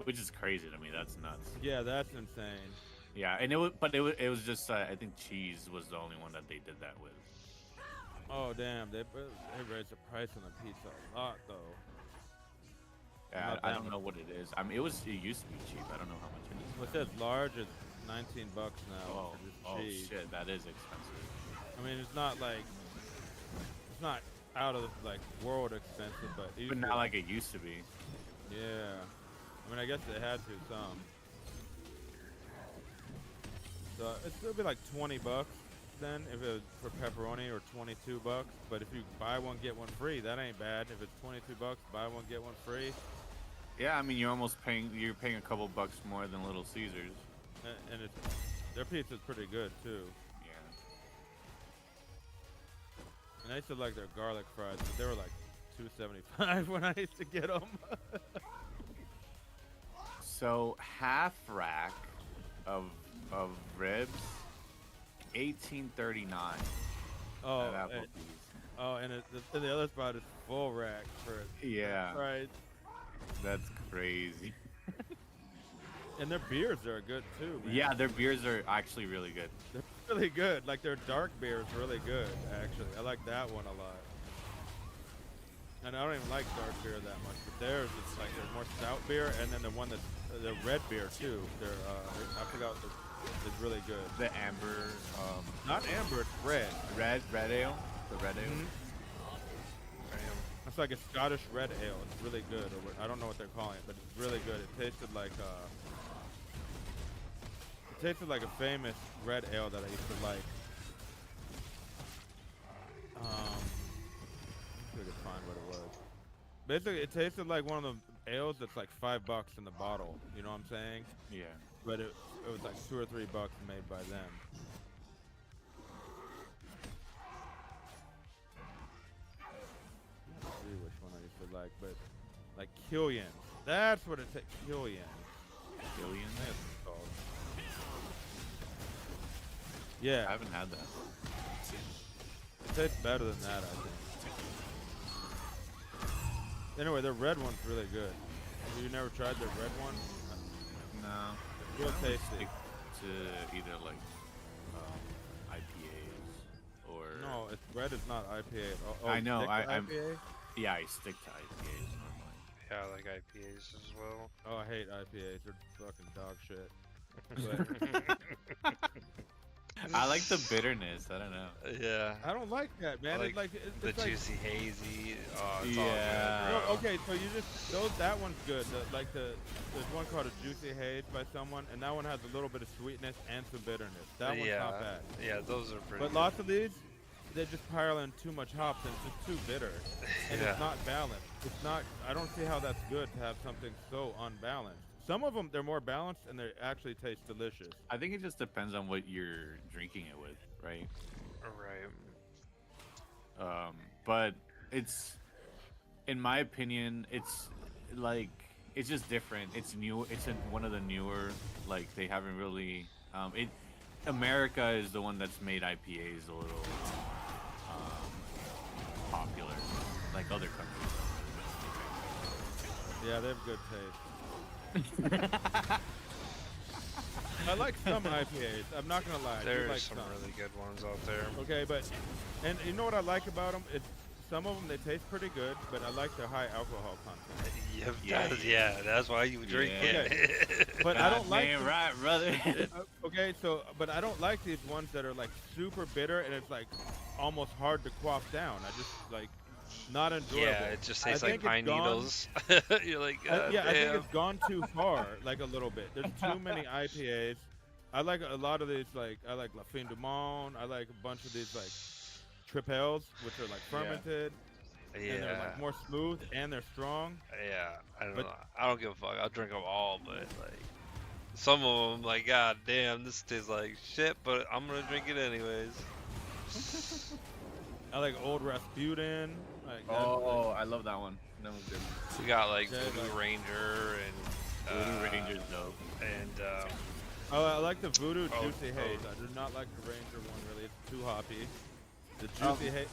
Which is crazy to me. That's nuts. Yeah, that's insane. Yeah, and it was just I think cheese was the only one that they did that with. Oh damn, they raised the price on the pizza a lot though. Yeah, I don't know what it is. I mean, it used to be cheap. I don't know how much it is. What's that large? It's $19 now. Oh, for just cheese. Shit, that is expensive. I mean, it's not like it's not out of like world expensive, but Not like it used to be. Yeah, I mean, I guess they had to some. So it'd still be like $20 then if it was for pepperoni, or $22. But if you buy one get one free, that ain't bad. If it's $22, buy one get one free. Yeah, I mean, you're paying a couple bucks more than Little Caesars. And their pizza's pretty good too. Yeah. And I used to like their garlic fries, but they were like $2.75 when I used to get them. So half rack of ribs, $18.39. Oh, at Applebee's. And the other spot is full rack for Yeah. Right. That's crazy. And their beers are good too, man. Yeah, their beers are actually really good. They're really good. Like their dark beer is really good, actually. I like that one a lot. And I don't even like dark beer that much, but theirs is like their more stout beer, and then the one that's the red beer too. They're I forgot it's really good. The amber, Not amber, it's red. red ale. The red ale. Mhm. It's like a Scottish red ale. It's really good. Or I don't know what they're calling it, but it's really good. It tasted like a famous red ale that I used to like. If I could find what it was. Basically, it tasted like one of the ales that's like $5 in the bottle. You know what I'm saying? Yeah. But it was like $2 or $3 made by them. Let's see which one I used to like, but like Killian. That's what it's Killian. Billion? That's what it's called. Yeah. I haven't had that. It tastes better than that, I think. Anyway, their red one's really good. Have you never tried their red one? No. Real I only tasty. stick to either like IPAs or. No, red is not IPA. Oh, I know. I'm. IPA? Yeah, I stick to IPAs normally. Yeah, I like IPAs as well. Oh, I hate IPAs. They're fucking dog shit. But I like the bitterness. I don't know. Yeah. I don't like that, man. like it's The like, juicy hazy. Oh, it's Yeah. all good, No, bro. okay, so you just that one's good. There's one called a Juicy Haze by someone, and that one has a little bit of sweetness and some bitterness. That one's yeah. not bad. Yeah, those are pretty But good. lots of these, they just pile in too much hops and it's just too bitter, and Yeah. it's not balanced. It's not. I don't see how that's good to have something so unbalanced. Some of them they're more balanced and they actually taste delicious. I think it just depends on what you're drinking it with, right? Right. But it's, in my opinion, it's like it's just different. It's new. It's one of the newer. Like they haven't really. America is the one that's made IPAs a little popular, like other countries. Yeah, they have good taste. I like some IPAs. I'm not gonna lie. I do There's like some really good ones out there. Okay, and you know what I like about them? It's some of them they taste pretty good, but I like their high alcohol content. Yeah, that's why you drink Yeah. it. But I don't like. Damn right, brother. Okay, but I don't like these ones that are like super bitter and it's like almost hard to quaff down. I just like not enjoyable. Yeah, it just tastes like think pine it's gone. needles. You're like, God Yeah, I think damn. it's gone too far, like a little bit. There's too many IPAs. I like a lot of these, like I like La Fin du Monde. I like a bunch of these like tripels, which are like fermented, and they're Yeah, like more smooth and they're strong. yeah. I don't But know. I don't give a fuck. I'll drink them all, but like some of them, like, God damn, this tastes like shit. But I'm gonna drink it anyways. I like Old Rasputin. Like that, Oh, I love that one. That was good. We got like Yeah, Voodoo like- Ranger Voodoo and Ranger's dope. Oh, I like the Voodoo Oh, Juicy oh. Haze. I do not like the Ranger one really. It's too hoppy. The Juicy Haze,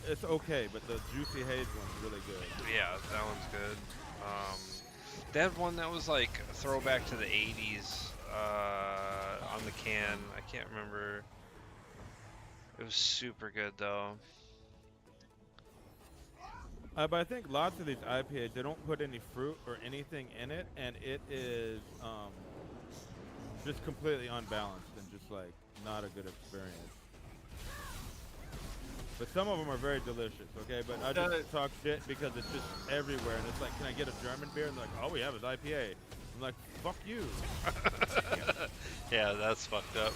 it's okay, but the Juicy Haze one's really good. yeah, that one's good. They had one that was like a throwback to the 80s on the can. I can't remember. It was super good though. But I think lots of these IPAs, they don't put any fruit or anything in it, and it is just completely unbalanced and just like not a good experience. But some of them are very delicious, okay? But I just talk shit because it's just everywhere, and it's like, can I get a German beer? And they're like, all we have is IPA. I'm like, fuck you. Yeah, that's fucked up.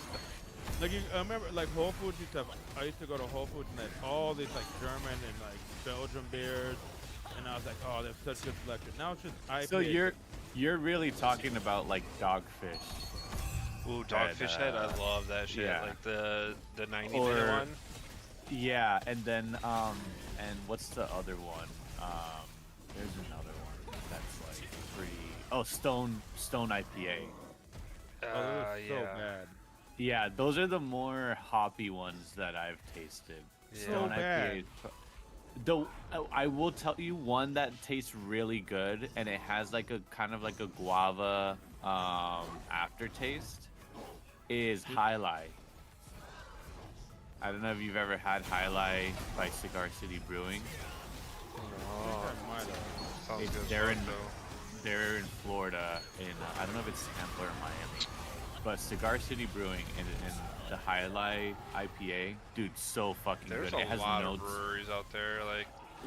Like I remember, like Whole Foods used to have. I used to go to Whole Foods and they had all these like German and like Belgian beers, and I was like, oh, there's such good selection. Now it's just IPA. So you're really talking about like Dogfish. Ooh, Dogfish Head, I love that shit. yeah. Like the 90-minute one. Yeah, and then and what's the other one? There's another one that's like pretty. Oh, Stone IPA. Oh, it was so Yeah. bad. Yeah, those are the more hoppy ones that I've tasted. Yeah. Stone So bad. IPA. Though I will tell you one that tastes really good, and it has like a kind of like a guava aftertaste. Is High Life. I don't know if you've ever had High Life by Cigar City Brewing. Oh, I might have. sounds It's good. they're in though. they're in Florida in I don't know if it's Tampa or Miami, but Cigar City Brewing and the High Life IPA, dude, so fucking There's good. It a has lot of notes breweries out there. Like,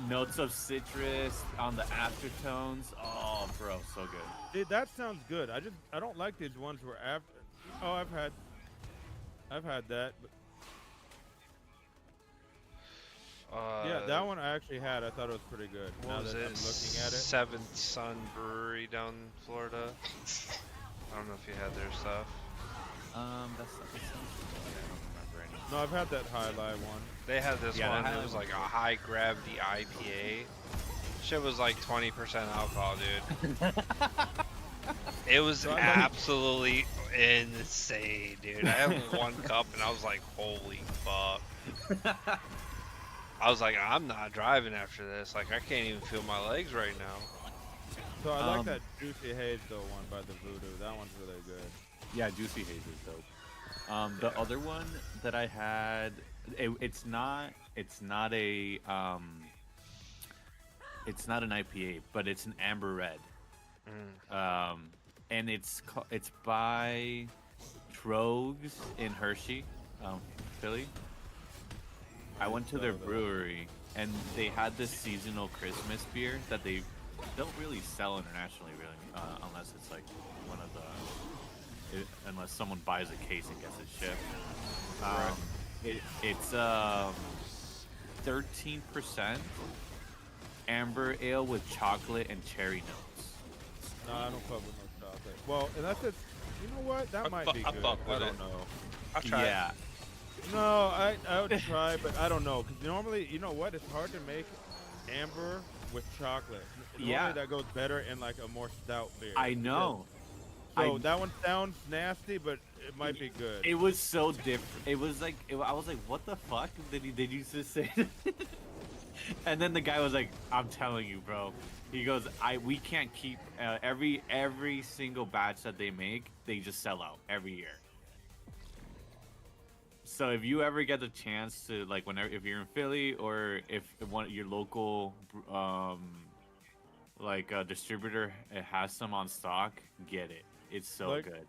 notes of citrus on the aftertones. Oh, bro, so good. Dude, that sounds good. I don't like these ones where after. Oh, I've had that. But yeah, that one I actually had. I thought it was pretty good. Now what was that it? I'm looking at it. Seventh Sun Brewery down in Florida. I don't know if you had their stuff. That sounds good. I don't remember any. No, I've had that High Life one. They had this Yeah, one. that It had was one like a too. high gravity IPA. Shit was like 20% alcohol, dude. It was So I like- absolutely insane, dude. I had one cup and I was like, holy fuck. I was like, I'm not driving after this. Like, I can't even feel my legs right now. So I like Um, that Juicy Haze though one by the Voodoo. That one's really good. Yeah, Juicy Haze is dope. The other one that I had, it's not an IPA, but it's an amber red. And it's by Trogs in Hershey, Philly. I went to their brewery and they had this seasonal Christmas beer that they don't really sell internationally, really, unless it's like one of the, unless someone buys a case and gets it shipped. It's 13% amber ale with chocolate and cherry notes. No, I don't fuck with no chocolate. Well, and that's it. You know what? That might be I good. fuck I with don't it. know. I'll try it. Yeah, No, I would try, but I don't know. Because normally, you know what? It's hard to make amber with chocolate. Normally Yeah. that goes better in like a more stout beer. I know. So I- that one sounds nasty, but it might be good. It was so different. It was like I was like, "What the fuck did you just say?" And then the guy was like, "I'm telling you, bro." He goes, we can't keep every single batch that they make. They just sell out every year. So if you ever get the chance to like if you're in Philly or if one your local distributor has some on stock, get it. It's so Like- good.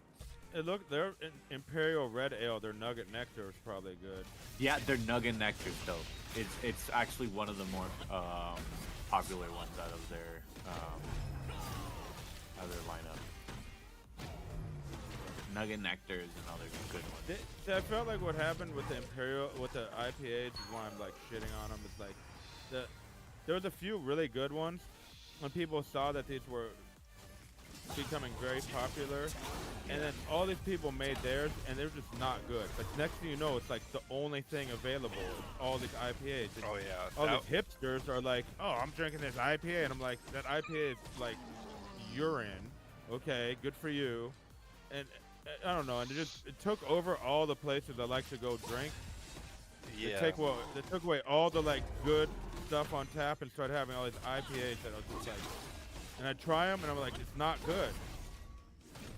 Their Imperial Red Ale, their Nugget Nectar is probably good. Yeah, their Nugget Nectar though. It's actually one of the more popular ones out of their lineup. Nugget Nectar is another good one. I felt like what happened with the IPAs is why I'm like shitting on them. It's like there was a few really good ones when people saw that these were becoming very popular, and then all these people made theirs and they're just not good. But next thing you know, it's like the only thing available is all these IPAs. Oh yeah. All these hipsters are like, oh, I'm drinking this IPA, and I'm like, that IPA is like urine. Okay, good for you. And I don't know, and it took over all the places I like to go drink. Yeah. They took away all the like good stuff on tap and started having all these IPAs that I was just like, and I try them and I'm like, it's not good.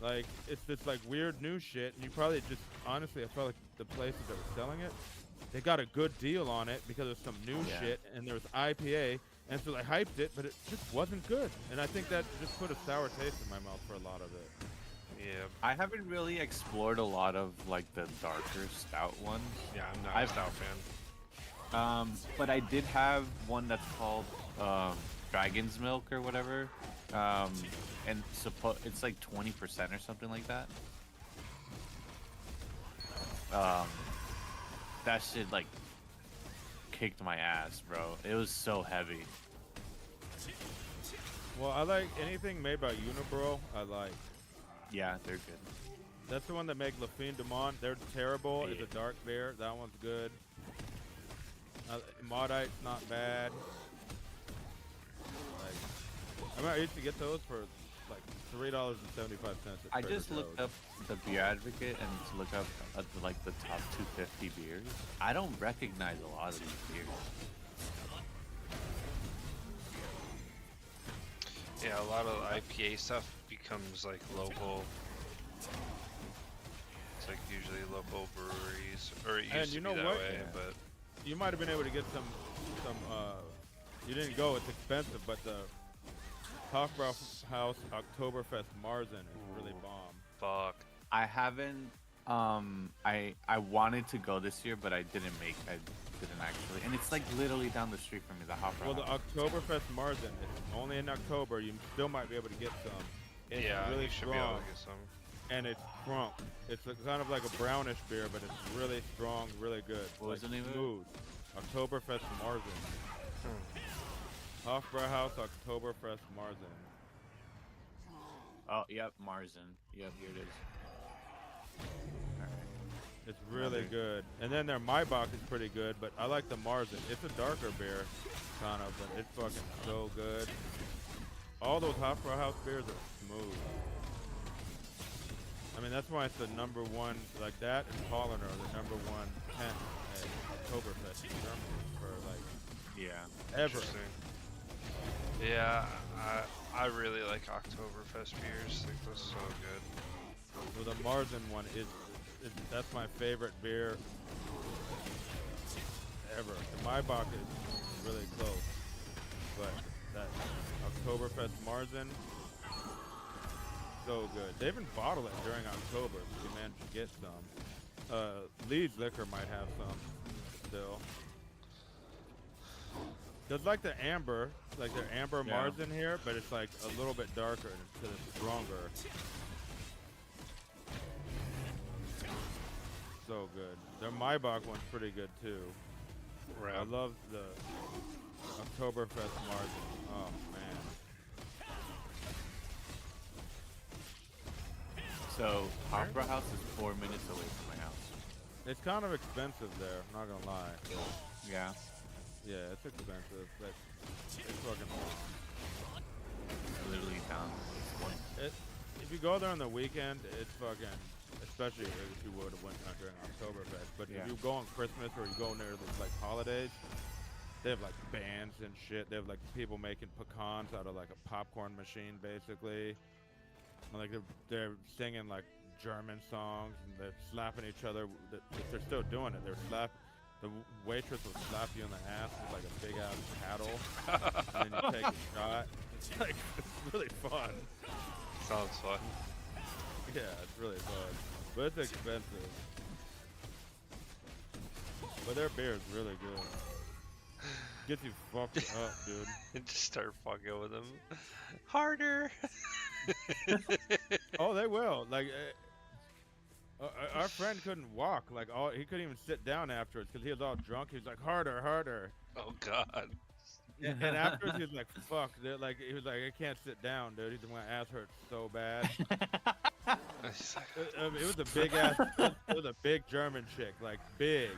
Like it's this like weird new shit, and you probably just honestly, I felt like the places that were selling it, they got a good deal on it because there's some new shit and there was IPA, and so they hyped it, but it just wasn't good. And I think that just put a sour taste in my mouth for a lot of it. Yeah. I haven't really explored a lot of like the darker stout ones. Yeah, I'm not a stout fan. But I did have one that's called Dragon's Milk or whatever, and it's like 20% or something like that. That shit like kicked my ass, bro. It was so heavy. Well, I like anything made by Unibrow. I like. Yeah, they're good. That's the one that make La Fin du Monde. They're terrible. It's a dark beer. That one's good. Maudite's not bad. I used to get those for like $3.75. I just looked up the Beer Advocate and to look up like the top 250 beers. I don't recognize a lot of these beers. Yeah, a lot of IPA stuff becomes like local. It's like usually local breweries, or it used to be that way, but you might have been able to get some. You didn't go. It's expensive, but the Hofbrauhaus Oktoberfest Marzen is really bomb. Fuck. I haven't. I wanted to go this year, but I didn't actually. And it's like literally down the street from me, the Hofbrauhaus. Well, the Oktoberfest Marzen is only in October. You still might be able to get some. It's really you should strong, be able to get some. and it's crump. It's kind of like a brownish beer, but it's really strong, really good. What was the name of it? Smooth. Oktoberfest Marzen. Hofbrauhaus Oktoberfest Marzen. Oh, yep, Marzen. Yep, here it is. Alright. It's really good. And then their Maibach is pretty good, but I like the Marzen. It's a darker beer, kind of, but it's fucking so good. All those Hofbrauhaus beers are smooth. I mean, that's why it's the number one, like that and Paulaner are the number one tent at Oktoberfest in Germany for like ever. Yeah, I really like Oktoberfest beers. Like, those are so good. Well, the Marzen one that's my favorite beer ever. The Maibach is really close, but that Oktoberfest Marzen, so good. They even bottle it during October, so you manage to get some. Leeds Liquor might have some still. There's like the amber, like their amber Marzen here, but it's like a little bit darker and it's stronger. So good. Their Maibach one's pretty good too. Right. I love the Oktoberfest Marzen. Oh man. So, Hofbrauhaus is 4 minutes away from my house. It's kind of expensive there, I'm not gonna lie. Yeah. Yeah, it's expensive, but it's fucking awesome. Literally down. If you go there on the weekend, it's fucking, especially if you would have went during Oktoberfest, but if you go on Christmas or you go near the like holidays, they have like bands and shit. They have like people making pecans out of like a popcorn machine, basically. And, like they're singing like German songs and they're slapping each other. They're still doing it. The waitress will slap you in the ass with like a big ass paddle, and then you take a shot. It's really fun. Sounds fun. it's really fun, but it's expensive. But their beer is really good. Gets you fucked up, dude. And just start fucking with them. Harder. Oh, they will. Like, our friend couldn't walk. Like, he couldn't even sit down afterwards because he was all drunk. He was like, harder, harder. Oh God. And afterwards, he was like, fuck. Like, he was like, I can't sit down, dude. He's my ass hurts so bad. It was a big ass. It was a big German chick, like big,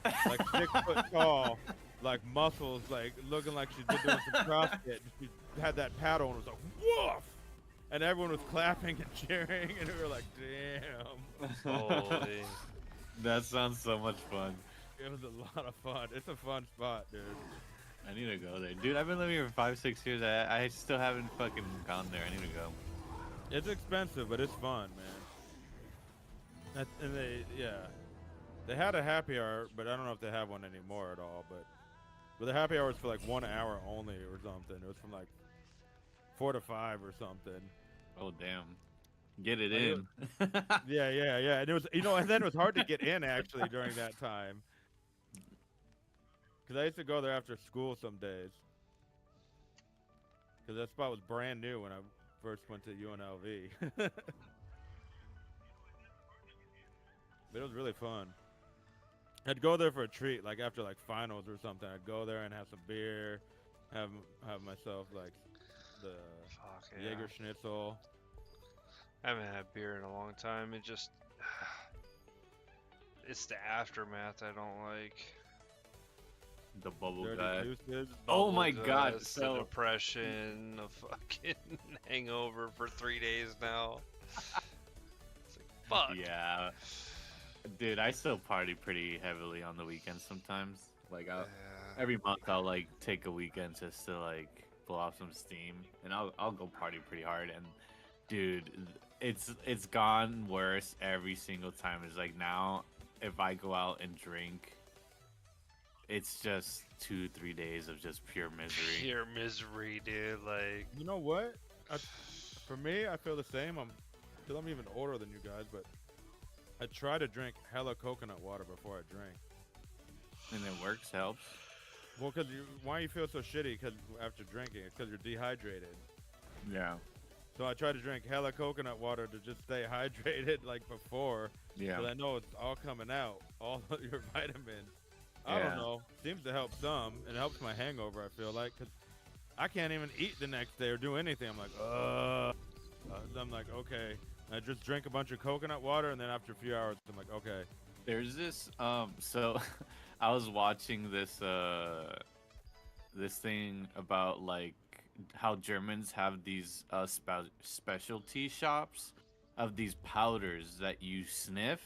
like 6 foot tall, like muscles, like looking like she'd been doing some CrossFit. She had that paddle and was like, woof, and everyone was clapping and cheering, and we were like, damn. Holy. That sounds so much fun. It was a lot of fun. It's a fun spot, dude. I need to go there, dude. I've been living here for 5-6 years. I still haven't fucking gone there. I need to go. It's expensive, but it's fun, man. And they had a happy hour, but I don't know if they have one anymore at all. But the happy hour was for like 1 hour only or something. It was from like 4 to 5 or something. Oh damn, get it in. Yeah. And it was, and then it was hard to get in actually during that time. Cause I used to go there after school some days. Cause that spot was brand new when I first went to UNLV. But it was really fun. I'd go there for a treat, like after like finals or something. I'd go there and have some beer, have myself like the Jaeger Schnitzel. I haven't had beer in a long time. It's the aftermath I don't like. The bubble Dirty guy. juices. Oh my Bubble god, dust, so the depression, the fucking hangover for 3 days now. It's like, fuck. yeah. Dude, I still party pretty heavily on the weekends sometimes. Like every month I'll like take a weekend just to like blow off some steam, and I'll go party pretty hard. And dude, it's gone worse every single time. It's like now if I go out and drink, it's just 2-3 days of just pure misery. Pure misery, dude. Like, You know what? For me, I feel the same. Cause I'm even older than you guys, but I try to drink hella coconut water before I drink. And it works, helps. Well, why you feel so shitty? Cause after drinking, it's cause you're dehydrated. Yeah. So I try to drink hella coconut water to just stay hydrated, like before. Yeah. Cause I know it's all coming out, all of your vitamins. I Yeah. don't know. Seems to help some. It helps my hangover, I feel like, cause I can't even eat the next day or do anything. I'm like, I'm like, okay. I just drink a bunch of coconut water, and then after a few hours, I'm like, okay. There's this so I was watching this this thing about like how Germans have these specialty shops of these powders that you sniff,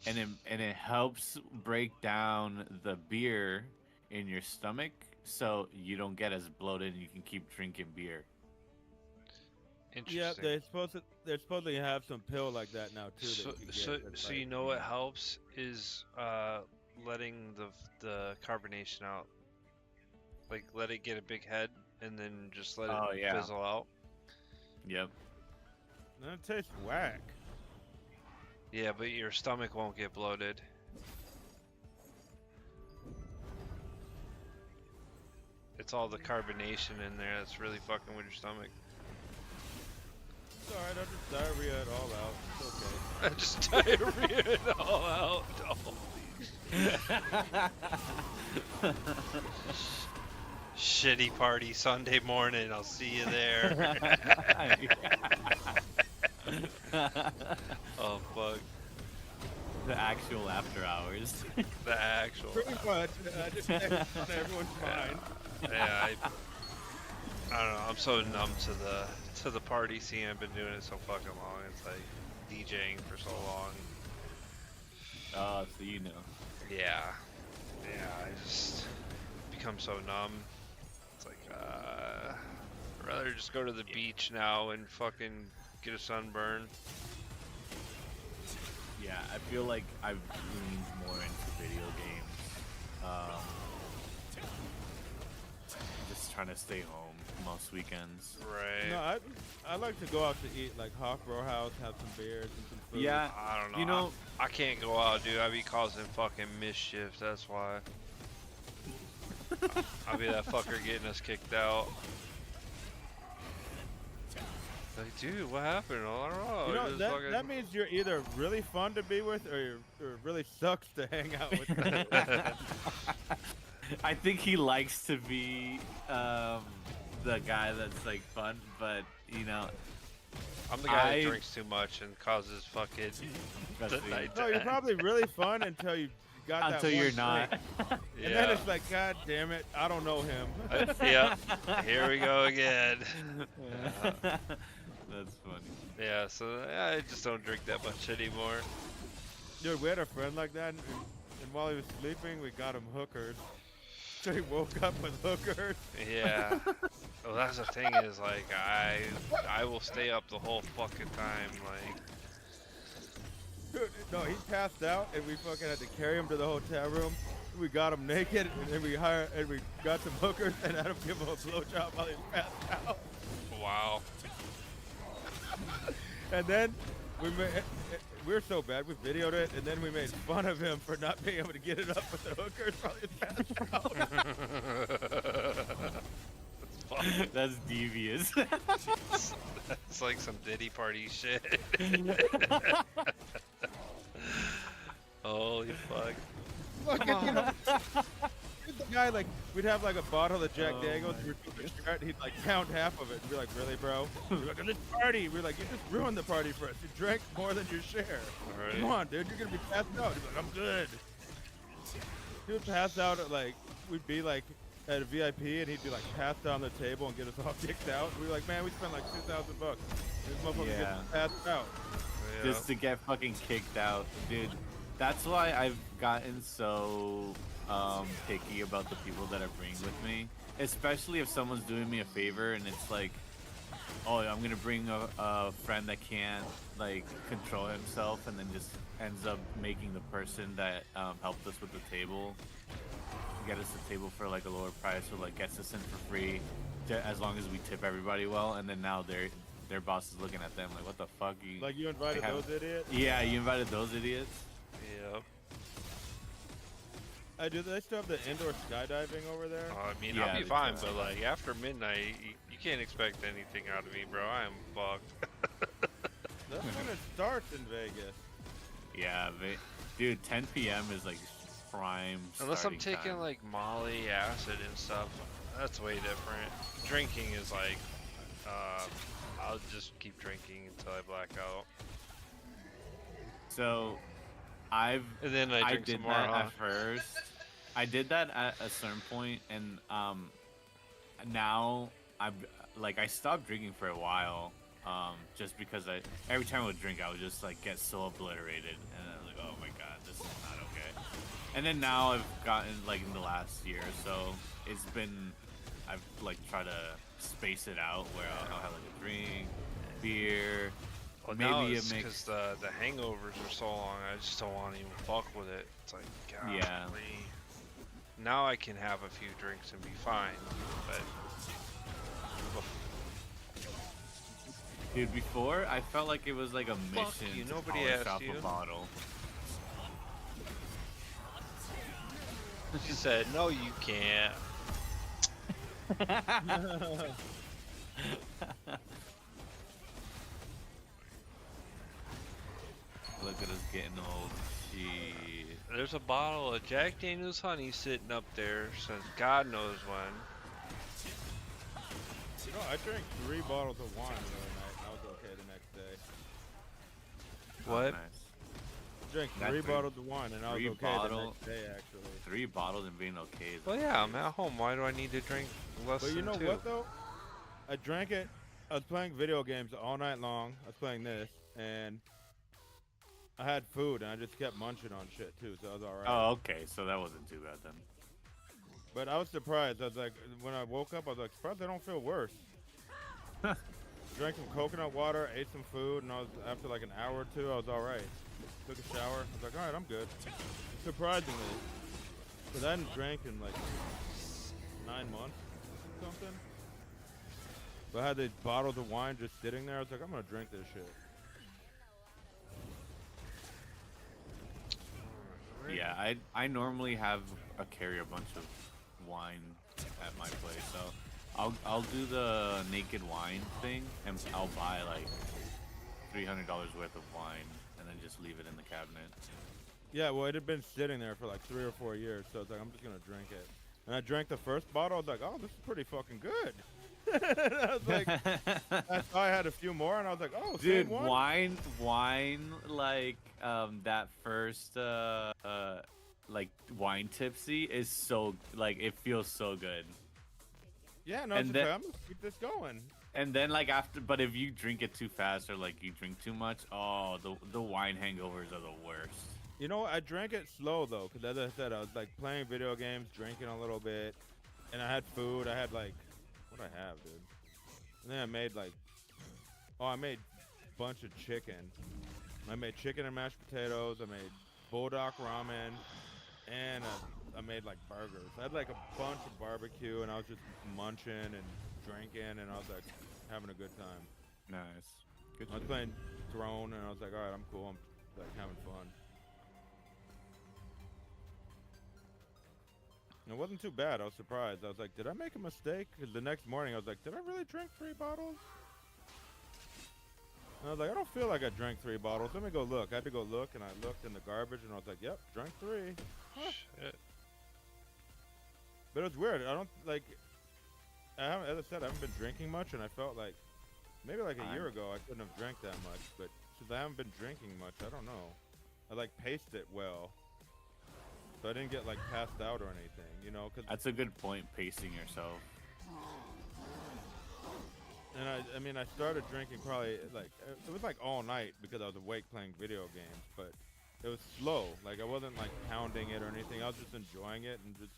and it helps break down the beer in your stomach so you don't get as bloated and you can keep drinking beer. Yeah, interesting. they're supposed to have some pill like that now too. So, that you can so, get that's so like- you know what helps is letting the carbonation out. Like, let it get a big head and then just let Oh, it yeah. fizzle out. Yep. That tastes whack. Yeah, but your stomach won't get bloated. It's all the carbonation in there that's really fucking with your stomach. It's alright, I'll just diarrhea it all out. It's okay. I just diarrhea it all out. Oh. Shitty party Sunday morning. I'll see you there. Oh fuck. The actual after hours. The actual. Pretty much. Just on everyone's mind. Yeah, I don't know. I'm so numb to the party scene. I've been doing it so fucking long. It's like DJing for so long. Oh, so you know. Yeah, I just become so numb. It's like, I'd rather just go to the beach now and fucking get a sunburn. Yeah, I feel like I've leaned more into video games. Just just trying to stay home most weekends. Right. No, I like to go out to eat, like Hawk Bro House, have some beers and some food. Yeah, I don't know. you know, I can't go out, dude. I be causing fucking mischief. That's why. I'll be that fucker getting us kicked out. Like, dude, what happened? I don't know. You know, Just that, fucking... that means you're either really fun to be with or it really sucks to hang out with. I think he likes to be the guy that's like fun, but you know, I'm the guy that drinks too much and causes fucking the night. No, you're probably really fun until you got that until one you're not. drink. Yeah. And then it's like, God damn it, I don't know him. Yeah, here we go again. That's funny. Yeah, so I just don't drink that much anymore. Dude, we had a friend like that, and while he was sleeping, we got him hookers. So he woke up with hookers. Yeah. Well, that's the thing is, like, I will stay up the whole fucking time, like. Dude, no, he passed out, and we fucking had to carry him to the hotel room. We got him naked, and then we got some hookers and had him give him a blowjob while he was passed out. Wow. And then we were so bad, we videoed it, and then we made fun of him for not being able to get it up with the hookers while he was passed out. That's fun. That's devious. It's like some Diddy party shit. Holy fuck. Fucking, you know, the guy, like, we'd have like a bottle of Jack Daniels, we'd and he'd like count half of it and be like, really, bro? We're like, this party, we're like, you just ruined the party for us. You drank more than your share. Right. Come on, dude, you're gonna be passed out. He'd be like, I'm good. He would pass out at like, we'd be like at a VIP and he'd be like passed on the table and get us all kicked out. We were like, man, we spent like $2,000. This motherfucker gets passed out. Yeah. Just to get fucking kicked out, dude. That's why I've gotten so picky about the people that I bring with me, especially if someone's doing me a favor and it's like, oh, I'm gonna bring a friend that can't like control himself, and then just ends up making the person that helped us with the table get us the table for like a lower price, or like gets us in for free, as long as we tip everybody well, and then now their boss is looking at them like, what the fuck? Like you invited those idiots? Yeah, you invited those idiots. Yep. Do they still have the indoor skydiving over there? I mean, Yeah, I'll be they fine, do. but like after midnight, you can't expect anything out of me, bro. I am fucked. That's when it starts in Vegas. Yeah, dude, 10 p.m. is like prime. Unless I'm starting taking time. like Molly, acid, and stuff, that's way different. Drinking is like, I'll just keep drinking until I black out. So, And then I drink did some more. that Huh? at first. I did that at a certain point, and now I stopped drinking for a while, just because every time I would drink, I would just like get so obliterated, and I was like, oh my god, this is not okay. And then now I've gotten like in the last year or so, I've like tried to space it out where I'll have like a drink, beer. Well, maybe now it it's makes because the hangovers are so long. I just don't want to even fuck with it. It's like, God. Yeah. Now I can have a few drinks and be fine, but Dude, before I felt like it was like a Fuck mission you, to nobody polish asked off you. a bottle. she said, "No, you can't." Look at us getting old. Shit. There's a bottle of Jack Daniel's honey sitting up there since God knows when. You know, I drank 3 bottles of wine the other night, and I was okay the next day. What? Nice. Drank That 3 three- bottles of wine, and I was 3 okay the bottle- next day, actually. 3 bottles and being okay. Well, yeah, I'm at home. Why do I need to drink less But you than know 2? what, though? I drank it. I was playing video games all night long. I was playing this, and I had food, and I just kept munching on shit, too, so I was alright. Oh, okay. So that wasn't too bad then. But I was surprised. I was like, when I woke up, I was like, surprised I don't feel worse. Drank some coconut water, ate some food, and after like an hour or 2, I was alright. Took a shower. I was like, alright, I'm good. Surprisingly. Because I hadn't drank in like 9 months. something. But I had these bottles of wine just sitting there. I was like, I'm gonna drink this shit. Yeah, I normally have carry a bunch of wine at my place, so I'll do the naked wine thing, and I'll buy like $300 worth of wine, and then just leave it in the cabinet. Yeah, well, it had been sitting there for like 3 or 4 years, so I was like, I'm just gonna drink it. And I drank the first bottle. I was like, oh, this is pretty fucking good. I was like, I saw I had a few more, and I was like, oh, Dude, same one? wine, like that first like wine tipsy is so like it feels so good. Yeah, no, And it's then- like, I'm gonna keep this going. And then like after, but if you drink it too fast or like you drink too much, oh, the wine hangovers are the worst. You know what? I drank it slow though, because as I said, I was like playing video games, drinking a little bit, and I had food. I had like, what I have, dude? And then I made like, I made a bunch of chicken. I made chicken and mashed potatoes. I made bulldog ramen, and I made like burgers. I had like a bunch of barbecue, and I was just munching and drinking, and I was like having a good time. Nice. Good. I was playing Throne, and I was like, all right, I'm cool. I'm like having fun. It wasn't too bad. I was surprised. I was like, did I make a mistake? Because the next morning I was like, did I really drink 3 bottles? And I was like, I don't feel like I drank 3 bottles. Let me go look. I had to go look, and I looked in the garbage, and I was like, yep, drank 3. Huh. Shit. But it was weird. I don't like. As I said, I haven't been drinking much, and I felt like maybe like a year ago I couldn't have drank that much. But since I haven't been drinking much, I don't know. I like paced it well. So I didn't get like passed out or anything, you know. Cause That's a good point, pacing yourself. and I mean, I started drinking probably like it was like all night because I was awake playing video games, but it was slow. Like I wasn't like pounding it or anything. I was just enjoying it and just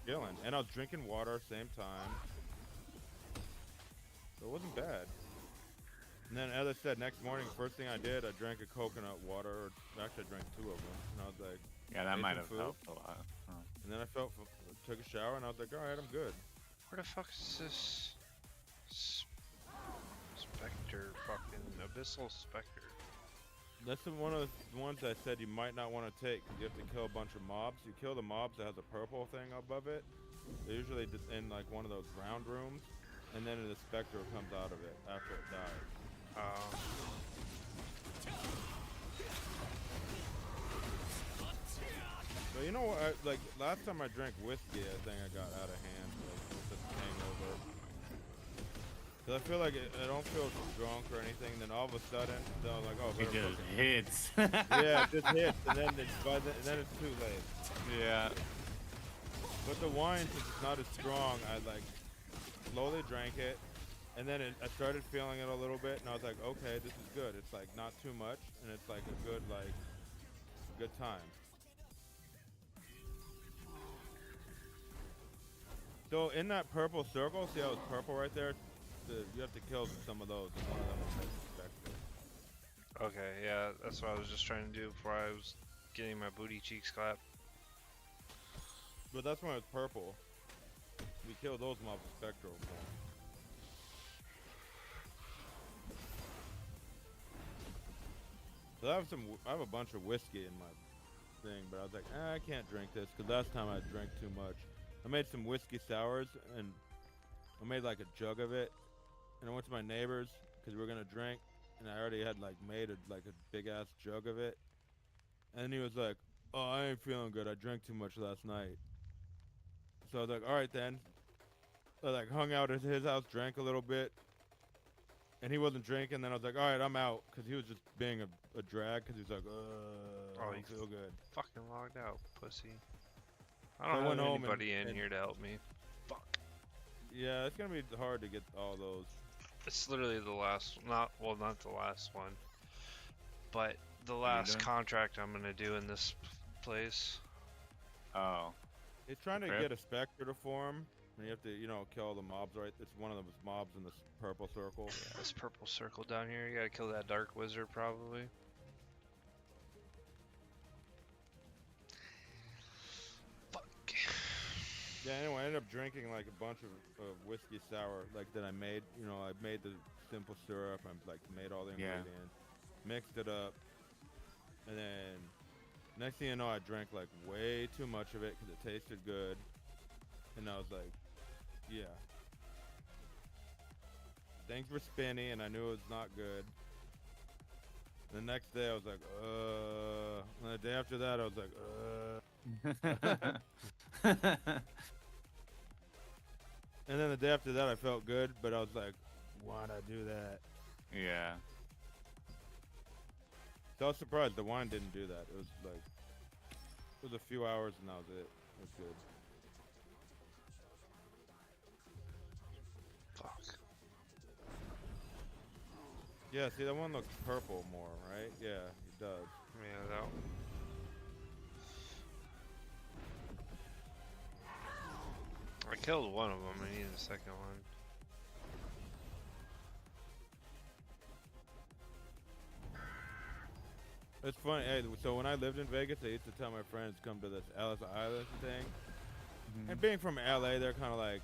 chilling. And I was drinking water at the same time, so it wasn't bad. And then, as I said, next morning, first thing I did, I drank a coconut water. Or actually, I drank 2 of them, and I was like. Yeah, that Made might some have food. helped a lot. Huh. And then I took a shower, and I was like, all right, I'm good. Where the fuck is this specter? Fucking abyssal specter. That's one of the ones I said you might not want to take because you have to kill a bunch of mobs. You kill the mobs that has a purple thing above it. They're usually in like one of those ground rooms, and then the specter comes out of it after it dies. But you know what? Like last time I drank whiskey, I think I got out of hand with the hangover. Cause I feel like I don't feel drunk or anything. Then all of a sudden, I'm like, oh, It just hits. yeah, it just hits, and then it's too late. Yeah. But the wine, since it's not as strong, I like slowly drank it, and then I started feeling it a little bit, and I was like, okay, this is good. It's like not too much, and it's like a good time. So in that purple circle, see how it's purple right there? You have to kill some of those, and one of them will make specter. Okay, yeah, that's what I was just trying to do before I was getting my booty cheeks clapped. But that's when it's purple. We kill those mobs with spectral form. So I have a bunch of whiskey in my thing, but I was like, I can't drink this because last time I drank too much. I made some whiskey sours, and I made like a jug of it, and I went to my neighbor's because we were gonna drink, and I already had like made a big ass jug of it, and he was like, oh, I ain't feeling good. I drank too much last night. So I was like, all right then. I like hung out at his house, drank a little bit, and he wasn't drinking. Then I was like, all right, I'm out, because he was just being a drag, because he was like, I don't feel good. Fucking logged out, pussy. I So I don't went have home anybody in and- here to help me. Fuck. Yeah, it's gonna be hard to get all those. It's literally the last, not the last one, but the last done? contract I'm gonna do in this place. Oh. He's trying to Okay. get a specter to form, and you have to, kill all the mobs, right? It's one of those mobs in this purple circle. Yeah, this purple circle down here, you gotta kill that dark wizard probably. Fuck. Yeah, anyway, I ended up drinking like a bunch of whiskey sour like that I made. You know, I made the simple syrup. I like made all the Yeah. ingredients, mixed it up, and then next thing you know, I drank like way too much of it because it tasted good, and I was like, yeah. Things were spinny, and I knew it was not good. The next day, I was like, And the day after that, I was like, And then the day after that, I felt good, but I was like, why'd I do that? Yeah. So I was surprised the wine didn't do that. It was like, it was a few hours, and that was it. It was good. Fuck. Yeah, see, that one looks purple more, right? Yeah, it does. Yeah, that. I killed one of them. I need a second one. It's funny. Hey, so when I lived in Vegas, I used to tell my friends to come to this Ellis Island thing. And being from LA, they're kind of like,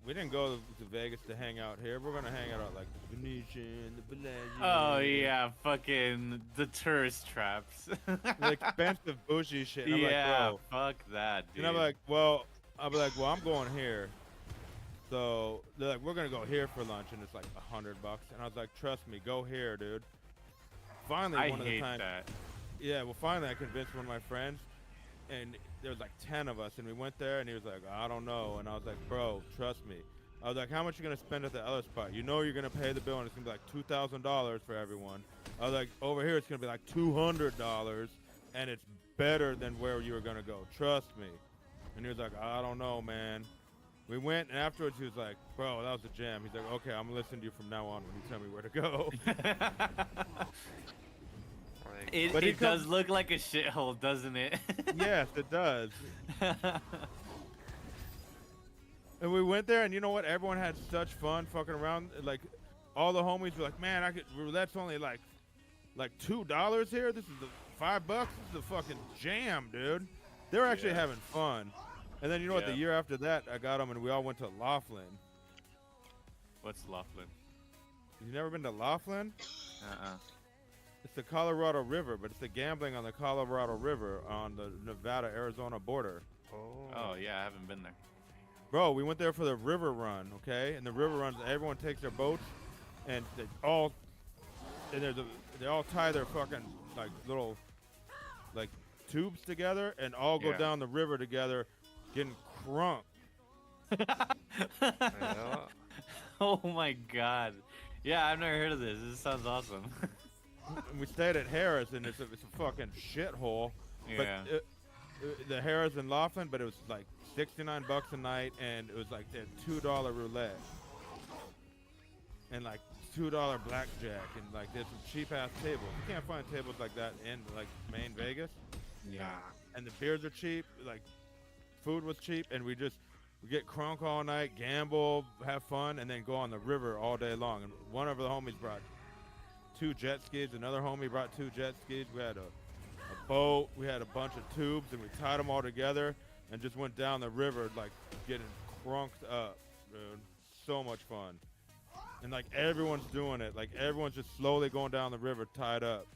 we didn't go to Vegas to hang out here. We're gonna hang out at like the Venetian, the Bellagio. Oh yeah, fucking the tourist traps. The expensive bougie shit. And I'm yeah, like, bro. fuck that, dude. And I'll be like, well, I'm going here. So they're like, we're gonna go here for lunch, and it's like $100. And I was like, trust me, go here, dude. Finally, I one of the hate times. that. Yeah, well, finally I convinced one of my friends, and there was like 10 of us, and we went there, and he was like, I don't know. And I was like, bro, trust me. I was like, how much you gonna spend at the Ellis spot? You know you're gonna pay the bill, and it's gonna be like $2,000 for everyone. I was like, over here it's gonna be like $200, and it's better than where you were gonna go. Trust me. And he was like, I don't know, man. We went, and afterwards he was like, bro, that was a jam. He's like, okay, I'm listening to you from now on when you tell me where to go. It does look like a shithole, doesn't it? Yes, it does. And we went there, and you know what? Everyone had such fun fucking around. Like, all the homies were like, man, roulette's only like $2 here. This is the $5. This is the fucking jam, dude. They were actually having fun. And then you know what? The year after that, I got them, and we all went to Laughlin. What's Laughlin? You never been to Laughlin? Uh-uh. It's the Colorado River, but it's the gambling on the Colorado River on the Nevada-Arizona border. Oh, yeah, I haven't been there. Bro, we went there for the river run, okay? And the river runs, everyone takes their boats, and they all tie their fucking like little like tubes together, and all go down the river together, getting crunk. Yeah. Oh my god. Yeah, I've never heard of this. This sounds awesome. And we stayed at Harris, and it's a fucking shithole. Yeah. But the Harris in Laughlin, but it was like $69 a night, and it was like that $2 roulette, and like $2 blackjack, and like there's some cheap ass tables. You can't find tables like that in like main Vegas. Yeah. And the beers are cheap, like food was cheap, and we get crunk all night, gamble, have fun, and then go on the river all day long. And one of the homies brought 2 jet skis, another homie brought 2 jet skis. We had a boat, we had a bunch of tubes, and we tied them all together and just went down the river, like getting crunked up, dude. So much fun. And like everyone's doing it, like everyone's just slowly going down the river tied up.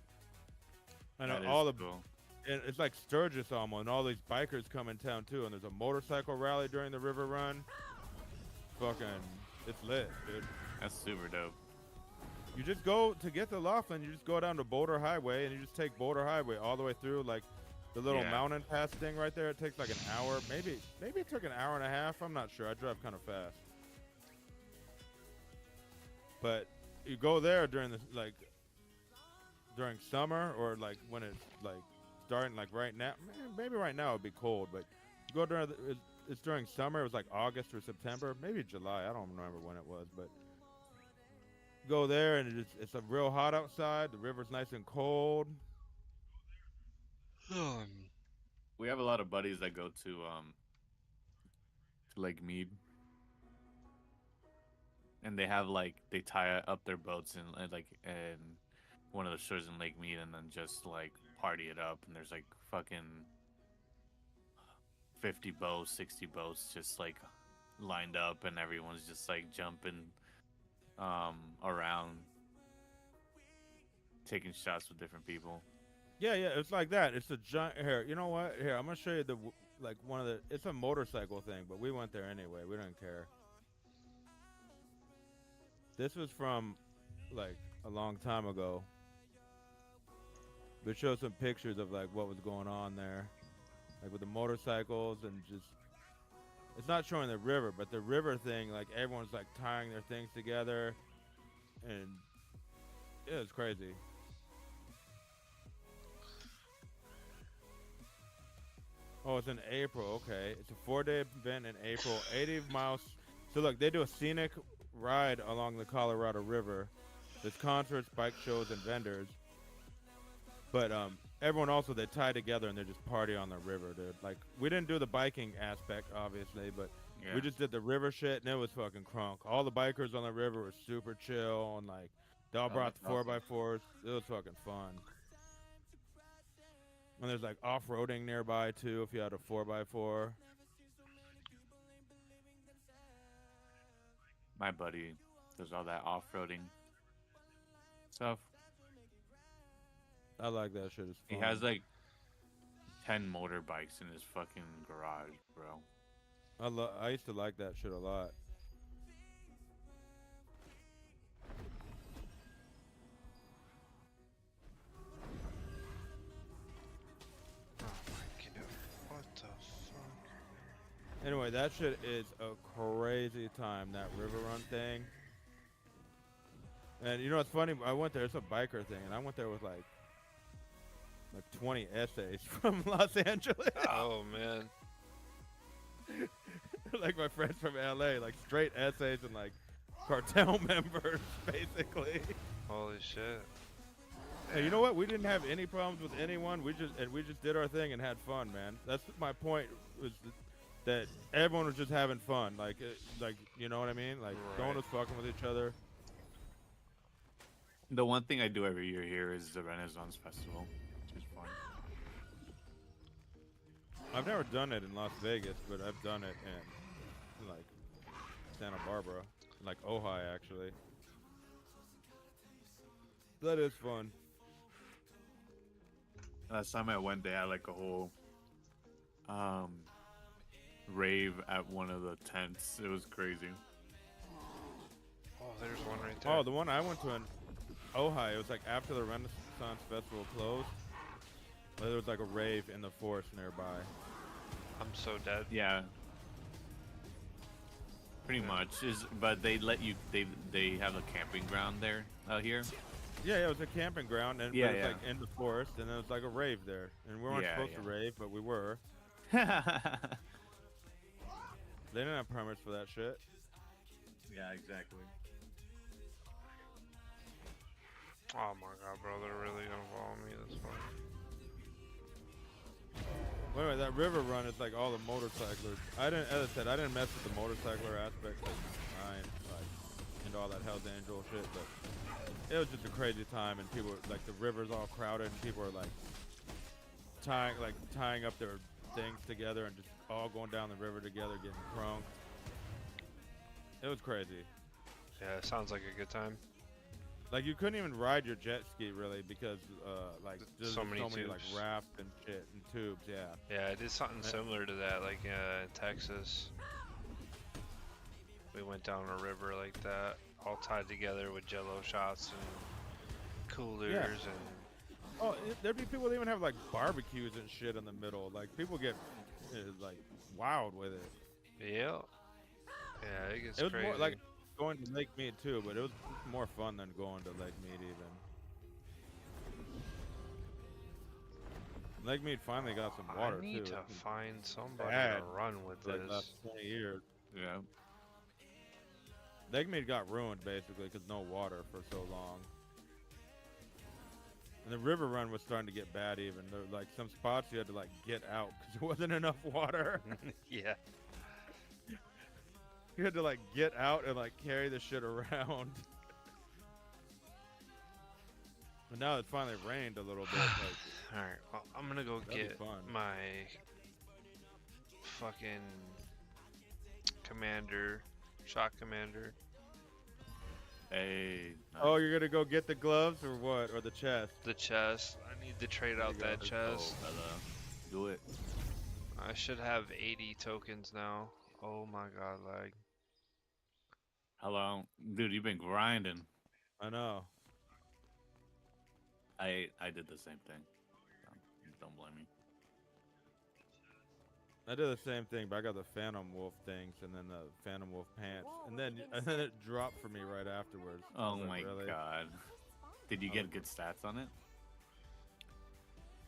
And Cool. and it's like Sturgis almost, and all these bikers come in town too, and there's a motorcycle rally during the river run. Fucking, it's lit, dude. That's super dope. You just go to get to Laughlin, you just go down to Boulder Highway, and you just take Boulder Highway all the way through, like the little mountain pass thing right there. It takes like an hour, maybe it took an hour and a half. I'm not sure. I drive kind of fast. But you go there during during summer, or like when it's like starting like right now. Maybe right now it'd be cold, but you go during it's during summer. It was like August or September, maybe July. I don't remember when it was, but go there and it's a real hot outside. The river's nice and cold. We have a lot of buddies that go to Lake Mead, and they have like they tie up their boats in one of the shores in Lake Mead, and then just like party it up. And there's like fucking 50 boats, 60 boats just like lined up, and everyone's just like jumping around, taking shots with different people. Yeah, it's like that. It's a giant. Here, you know what? Here, I'm gonna show you the like one of the. It's a motorcycle thing, but we went there anyway. We didn't care. This was from like a long time ago. But showed some pictures of like what was going on there, like with the motorcycles and just. It's not showing the river, but the river thing, like everyone's like tying their things together, and it was crazy. Oh, it's in April. Okay, it's a 4-day event in April. 80 miles. So look, they do a scenic ride along the Colorado River. There's concerts, bike shows, and vendors. But everyone also, they tie together and they just party on the river, dude. Like, we didn't do the biking aspect, obviously, but we just did the river shit, and it was fucking crunk. All the bikers on the river were super chill, and like, they all brought the 4x4s. It was fucking fun. And there's like off-roading nearby too if you had a 4x4. My buddy does all that off-roading stuff. I like that shit. It's fun. He has like 10 motorbikes in his fucking garage, bro. I used to like that shit a lot. Anyway, that shit is a crazy time, that river run thing. And you know what's funny? I went there, it's a biker thing, and I went there with like 20 essays from Los Angeles. Oh, man. Like my friends from LA, like straight essays and like cartel members, basically. Holy shit. Hey, you know what? We didn't have any problems with anyone. We just did our thing and had fun, man. That's my point. Was that everyone was just having fun, like you know what I mean? Like no one was fucking with each other. The one thing I do every year here is the Renaissance Festival, which is fun. I've never done it in Las Vegas, but I've done it in like Santa Barbara, like Ojai actually. That is fun. Last time I went, they had like a whole rave at one of the tents. It was crazy. Oh, there's one right there. Oh, the one I went to in Ojai, it was like after the Renaissance Festival closed. There was like a rave in the forest nearby. I'm so dead. Yeah. Pretty much. But they let you, they have a camping ground there out here. Yeah, it was a camping ground, and it was like in the forest, and it was like a rave there. And we weren't supposed to rave, but we were. They didn't have permits for that shit. Yeah, exactly. Oh my god, bro, they're really gonna follow me this far. Well, anyway, that river run is like all the motorcyclers. As I said, I didn't mess with the motorcycler aspect, like into all that Hell's Angel shit, but it was just a crazy time, and people like the river's all crowded, and people are like tying up their things together and just all going down the river together, getting crunk. It was crazy. Yeah, it sounds like a good time. Like you couldn't even ride your jet ski really because like there's so many like raft and shit and tubes. Yeah, I did something similar to that, like in Texas. We went down a river like that, all tied together with Jello shots and coolers and. Oh, there'd be people that even have like barbecues and shit in the middle. Like people get like wild with it. Yeah. Yeah, it gets it was crazy. More like going to Lake Mead too, but it was more fun than going to Lake Mead even. Lake Mead finally got some water too. I need to find somebody to run with like this. Last 20 years. Yeah. Lake Mead got ruined basically because no water for so long. And the river run was starting to get bad even. There were like some spots you had to like get out because there wasn't enough water. Yeah. You had to like get out and like carry the shit around. But now it's finally rained a little bit. Like, Alright, well, I'm gonna go get my fucking commander, shock commander. Hey. Nice. Oh, you're gonna go get the gloves or what? Or the chest? The chest. I need to trade There out you go. that Let's chest. Oh, fella. Do it. I should have 80 tokens now. Oh my god, lag. Hello, dude. You've been grinding. I know. I did the same thing. Don't blame me. I did the same thing, but I got the Phantom Wolf things and then the Phantom Wolf pants, and then it dropped for me right afterwards. I Oh was like, my really? god. Did you get good stats on it?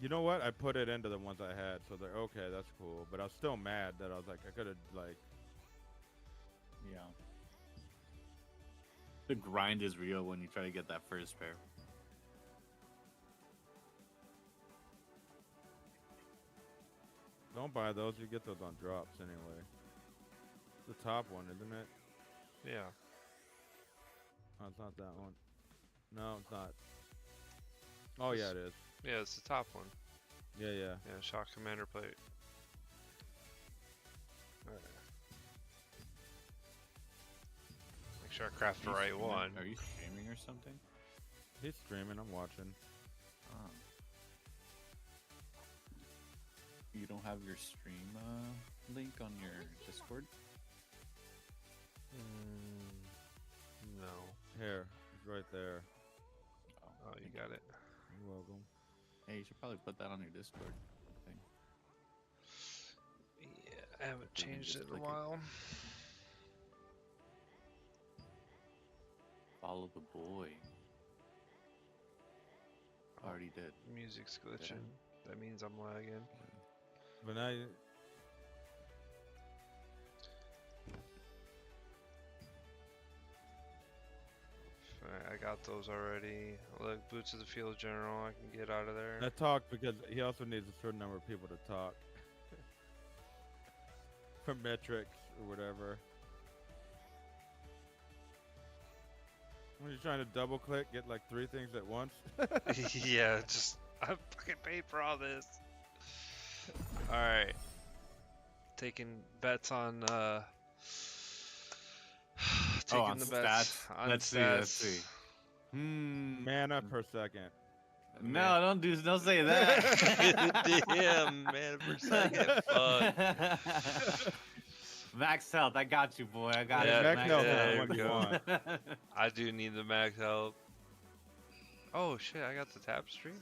You know what? I put it into the ones I had, so they're okay. That's cool. But I was still mad that I was like, I could have like. Yeah. The grind is real when you try to get that first pair. Don't buy those. You get those on drops anyway. The top one, isn't it? Yeah. Oh, it's not that one. No, it's not. Oh yeah, it is. Yeah, it's the top one. Yeah, yeah. Yeah, shock commander plate. Alright. Make sure I craft the Are you right streaming? one. Are you streaming or something? He's streaming. I'm watching. Oh. You don't have your stream link on your Discord? No. Here, it's right there. Oh, you got it. You're welcome. Hey, you should probably put that on your Discord thing. Yeah, I haven't Then you changed just it in a click it. while. Follow the boy. Already did. Music's glitching. That means I'm lagging. But now, you, Alright, I got those already. Look, boots of the field general. I can get out of there. I talk because he also needs a certain number of people to talk. For metrics or whatever. When you're trying to double click, get like 3 things at once. Yeah, just I fucking paid for all this. All right, taking bets on taking on the bets stats. on Let's see, stats. let's see. Mana per second. No, don't say that. Damn, man, per second. Fuck. Max health, I got you, boy. I got Yeah, it. Max health yeah, is there what we you go. want. I do need the max health. Oh shit, I got the tab stream.